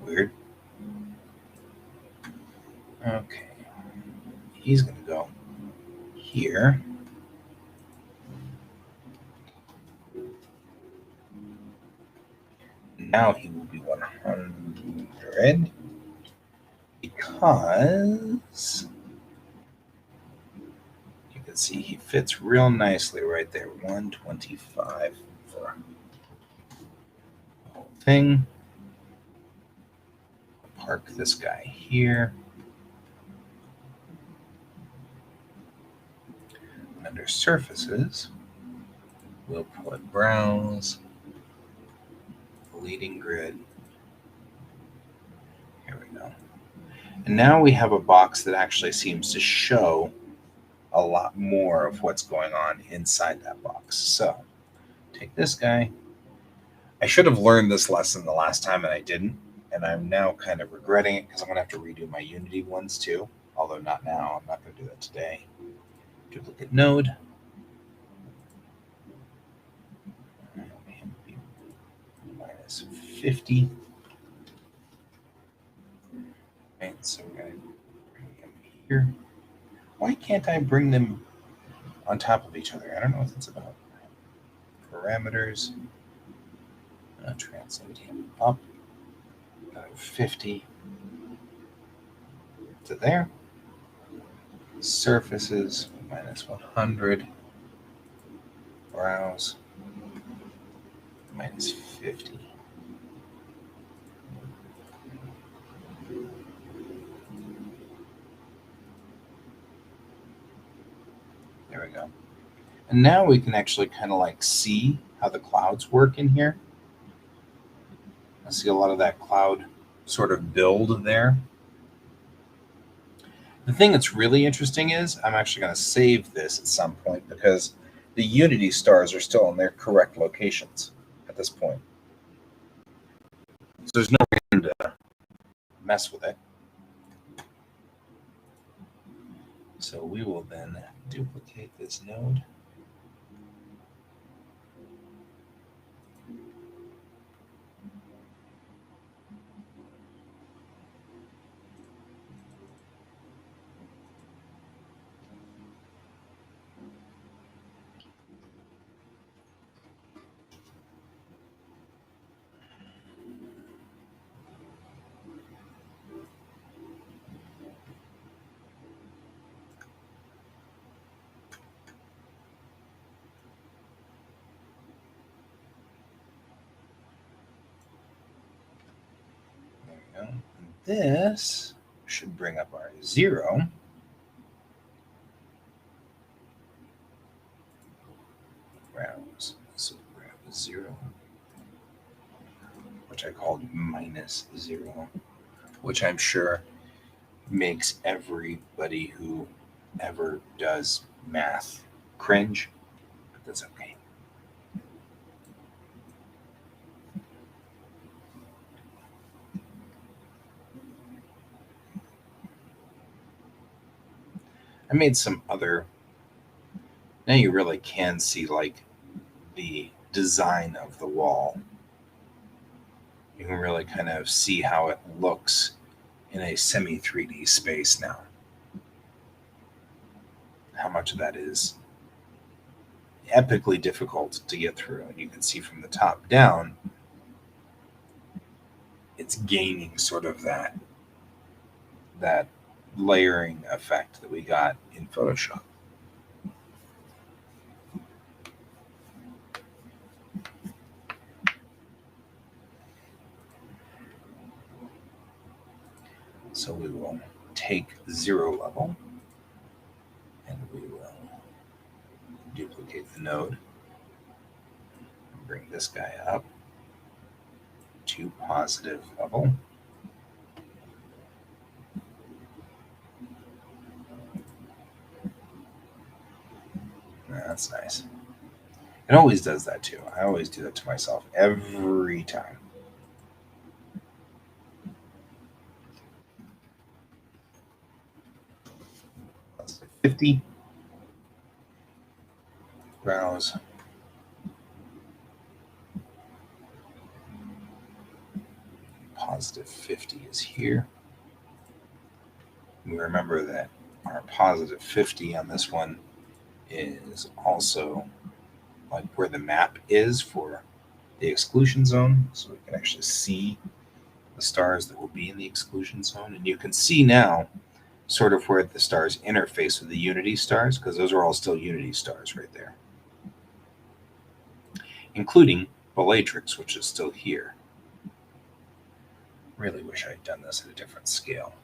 Weird. Okay. He's going to go here. Now he will be 100 because you can see he fits real nicely right there. 125 for the whole thing. Park this guy here. Under surfaces, we'll put browse, leading grid. Here we go. And now we have a box that actually seems to show a lot more of what's going on inside that box. So take this guy. I should have learned this lesson the last time and I didn't. And I'm now kind of regretting it because I'm going to have to redo my Unity ones too. Although not now. I'm not going to do that today. Duplicate node. Minus 50. Right, so we're going to bring them here. Why can't I bring them on top of each other? I don't know what that's about. Parameters. Translate him up. 50 to there. Surfaces minus 100. Browse minus 50. There we go. And now we can actually kind of like see how the clouds work in here. I see a lot of that cloud sort of build there. The thing that's really interesting is I'm actually going to save this at some point because the Unity stars are still in their correct locations at this point. So there's no reason to mess with it. So we will then duplicate this node. There we go. And this should bring up our 0. Browse. So grab a 0, which I called minus 0, which I'm sure makes everybody who ever does math cringe, but that's okay. I made some other. Now you really can see like the design of the wall. You can really kind of see how it looks in a semi 3D space now. How much of that is epically difficult to get through. And you can see from the top down, it's gaining sort of that layering effect that we got in Photoshop. So we will take 0 level and we will duplicate the node. Bring this guy up to positive level. That's nice. It always does that too. I always do that to myself every time. Let's do 50. Browse. Positive 50 is here. We remember that our positive 50 on this one is also like where the map is for the exclusion zone. So we can actually see the stars that will be in the exclusion zone. And you can see now sort of where the stars interface with the unity stars, because those are all still unity stars right there, including Bellatrix, which is still here. Really wish I'd done this at a different scale.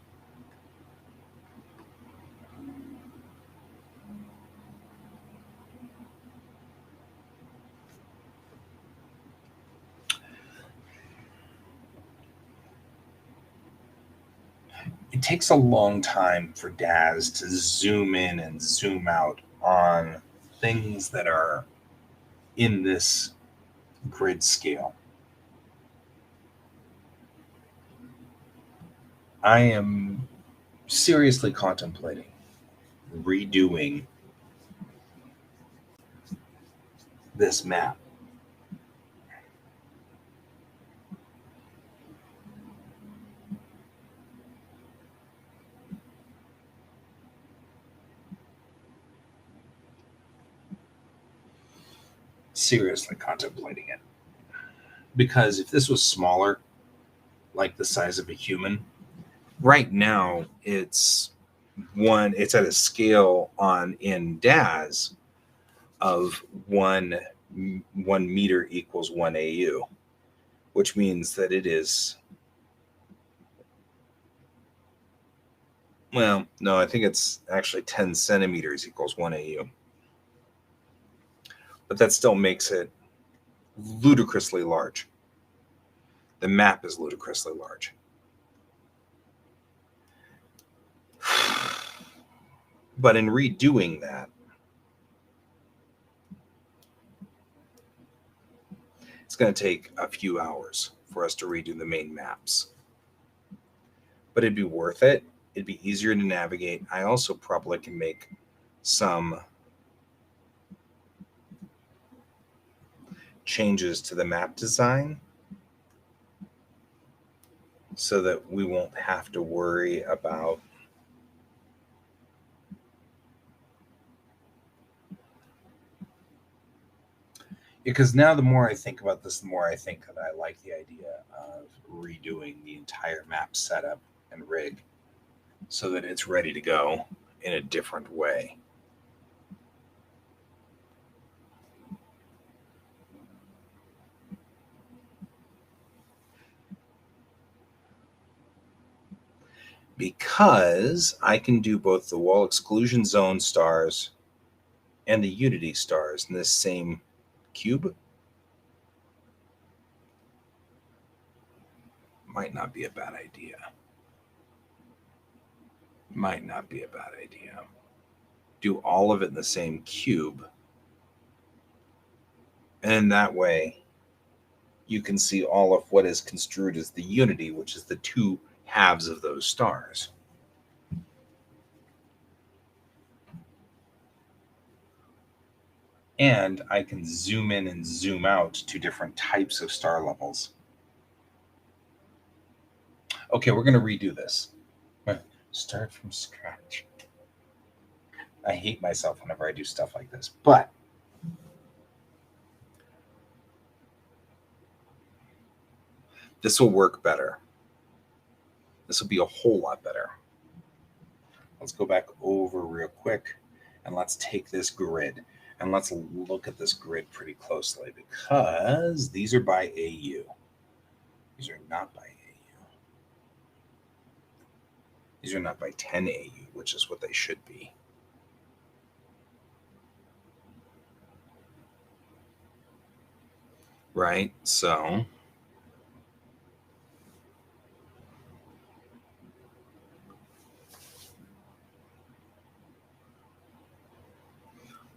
It takes a long time for DAS to zoom in and zoom out on things that are in this grid scale. I am seriously contemplating redoing this map. Seriously contemplating it. Because if this was smaller, like the size of a human, right now it's at a scale in DAS of 1 meter equals 1 AU, which means that it is, well, no, I think it's actually 10 centimeters equals 1 AU. But that still makes it ludicrously large. The map is ludicrously large. But in redoing that, it's going to take a few hours for us to redo the main maps. But it'd be worth it. It'd be easier to navigate. I also probably can make some changes to the map design so that we won't have to worry about because now the more I think about this, the more I think that I like the idea of redoing the entire map setup and rig so that it's ready to go in a different way. Because I can do both the wall exclusion zone stars and the unity stars in this same cube. Might not be a bad idea. Might not be a bad idea. Do all of it in the same cube. And that way you can see all of what is construed as the unity, which is the two halves of those stars. And I can zoom in and zoom out to different types of star levels. Okay, we're going to redo this. Start from scratch. I hate myself whenever I do stuff like this, but this will work better. This will be a whole lot better. Let's go back over real quick and let's take this grid and let's look at this grid pretty closely because these are by AU. These are not by AU. These are not by 10 AU, which is what they should be. Right? So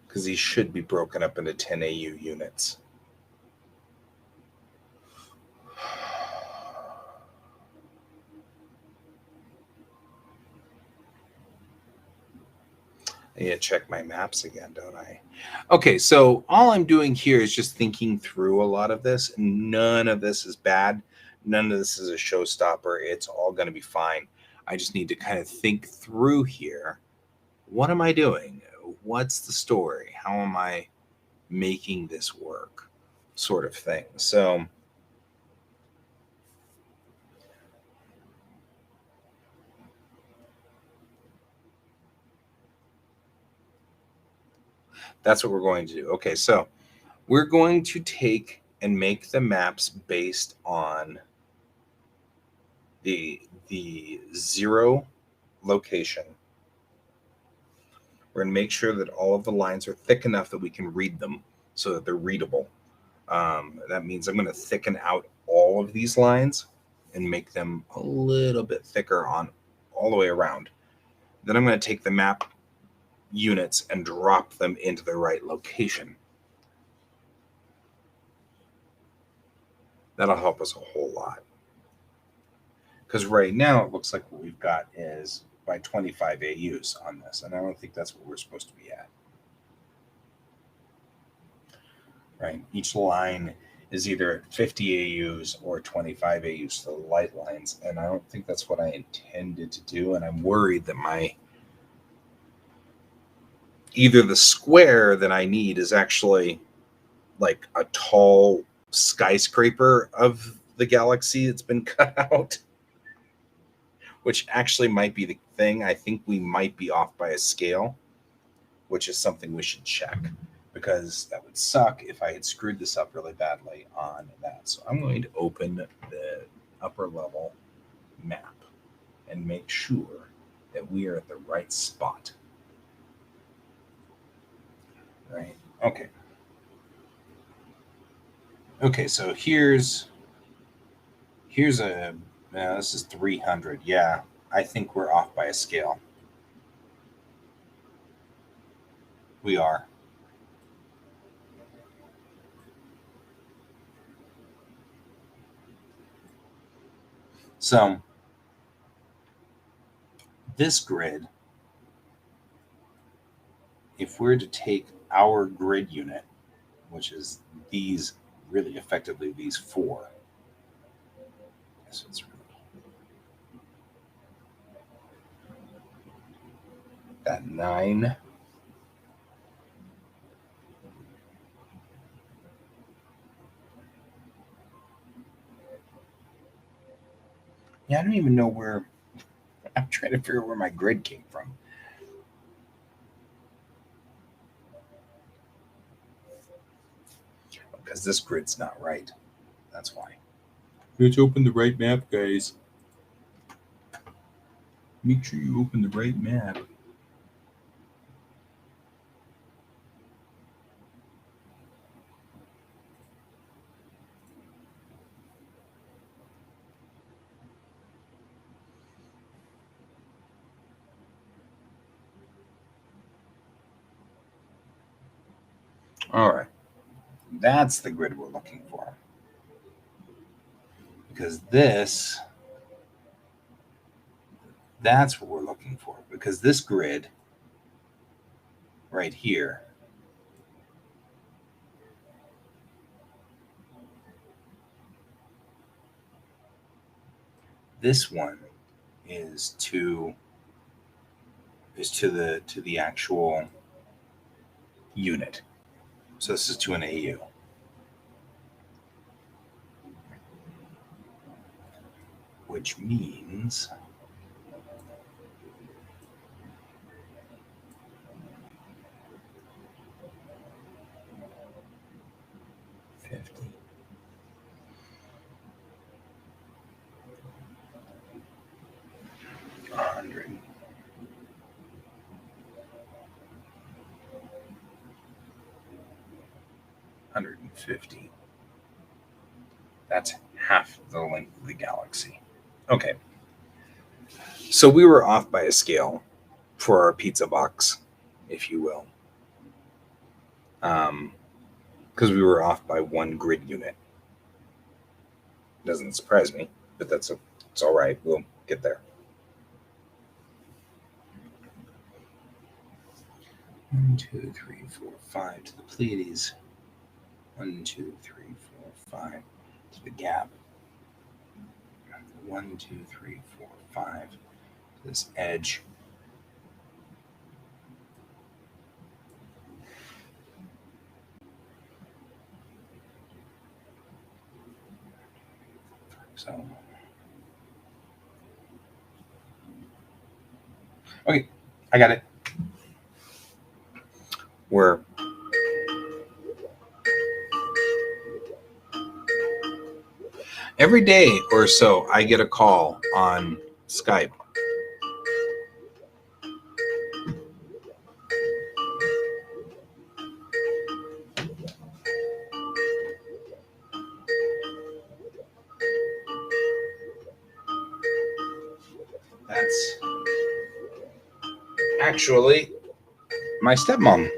because these should be broken up into 10 AU units. I need to check my maps again, don't I? Okay, so all I'm doing here is just thinking through a lot of this. None of this is bad. None of this is a showstopper. It's all going to be fine. I just need to kind of think through here. What am I doing? What's the story? How am I making this work? Sort of thing. So that's what we're going to do. Okay, so we're going to take and make the maps based on the 0 location. We're going to make sure that all of the lines are thick enough that we can read them so that they're readable. That means I'm going to thicken out all of these lines and make them a little bit thicker on all the way around. Then I'm going to take the map units and drop them into the right location. That'll help us a whole lot. Because right now it looks like what we've got is by 25 AUs on this, and I don't think that's what we're supposed to be at. Right? Each line is either at 50 AUs or 25 AUs to the light lines, and I don't think that's what I intended to do, and I'm worried that either the square that I need is actually like a tall skyscraper of the galaxy that's been cut out, which actually might be the thing. I think we might be off by a scale, which is something we should check, because that would suck if I had screwed this up really badly on that. So I'm going to open the upper level map and make sure that we are at the right spot. Right? Okay. Okay, so here's a, this is 300. Yeah, I think we're off by a scale. We are. So this grid, if we're to take our grid unit, which is these, really effectively these 4. So it's really that 9. Yeah, I don't even know where. I'm trying to figure out where my grid came from. Because this grid's not right. That's why. Let's open the right map, guys. Make sure you open the right map. All right. That's the grid we're looking for. Because that's what we're looking for. Because this grid right here, this one is to the actual unit. So this is to an AU. Which means all right. 100. 150. That's half the length of the galaxy. Okay. So we were off by a scale for our pizza box, if you will. Because we were off by 1 grid unit. Doesn't surprise me, but it's all right. We'll get there. 1, 2, 3, 4, 5 to the Pleiades. 1, 2, 3, 4, 5 to the gap. 1, 2, 3, 4, 5 to this edge. So, okay, I got it. We're every day or so, I get a call on Skype. That's actually my stepmom.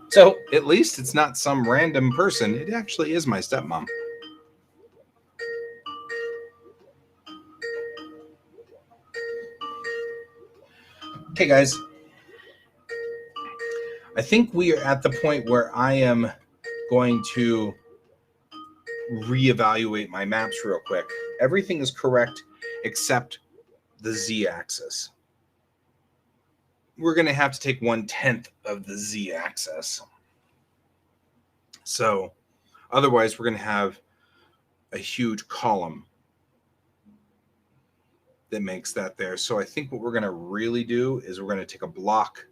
So at least it's not some random person. It actually is my stepmom. Okay, guys. I think we are at the point where I am going to reevaluate my maps real quick. Everything is correct except the z-axis. We're going to have to take 1/10 of the z-axis. So otherwise, we're going to have a huge column that makes that there. So I think what we're going to really do is we're going to take a block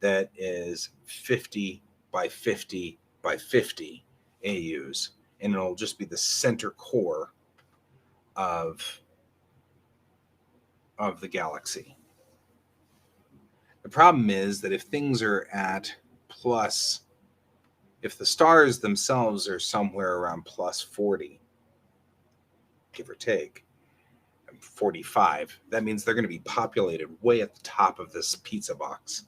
that is 50 by 50 by 50 AUs, and it'll just be the center core of the galaxy. The problem is that if things are at plus, if the stars themselves are somewhere around plus 40, give or take, 45, that means they're going to be populated way at the top of this pizza box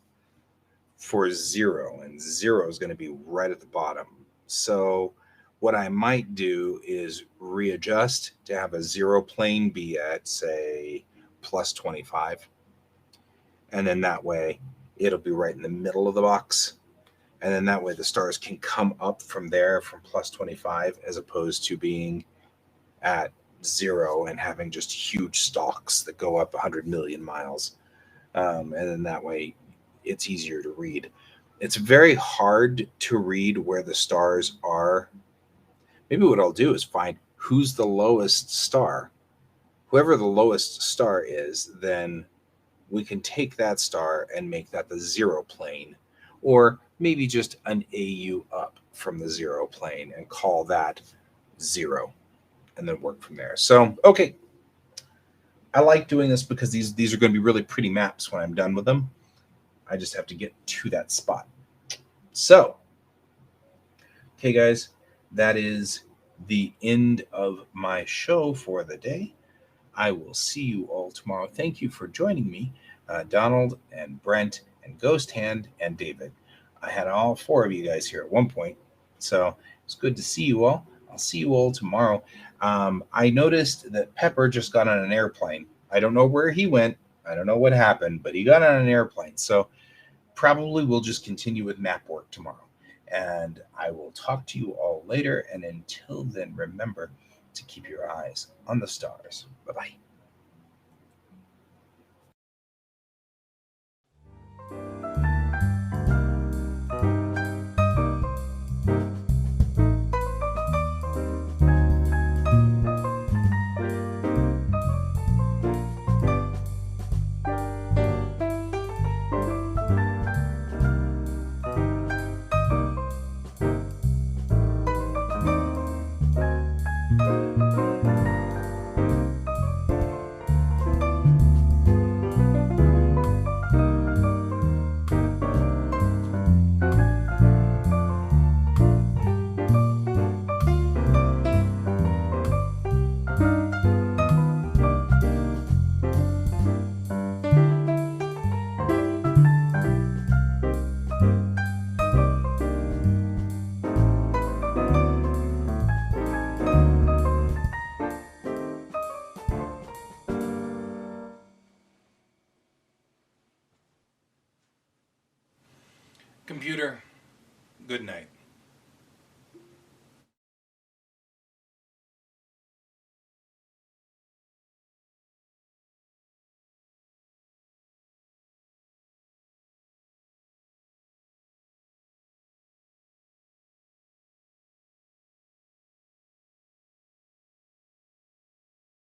for 0, and 0 is going to be right at the bottom. So what I might do is readjust to have a 0 plane be at, say, plus 25. And then that way it'll be right in the middle of the box. And then that way the stars can come up from there from plus 25 as opposed to being at 0 and having just huge stalks that go up 100 million miles. And then that way it's easier to read. It's very hard to read where the stars are. Maybe what I'll do is find who's the lowest star. Whoever the lowest star is, then we can take that star and make that the 0 plane, or maybe just an AU up from the 0 plane and call that 0 and then work from there. So, okay. I like doing this because these are going to be really pretty maps when I'm done with them. I just have to get to that spot. So, okay, guys, that is the end of my show for the day. I will see you all tomorrow. Thank you for joining me, Donald and Brent and Ghost Hand and David. I had all 4 of you guys here at one point, so it's good to see you all. I'll see you all tomorrow. I noticed that Pepper just got on an airplane. I don't know where he went. I don't know what happened, but he got on an airplane. So probably we'll just continue with map work tomorrow. And I will talk to you all later. And until then, remember to keep your eyes on the stars. Bye-bye. Computer, good night.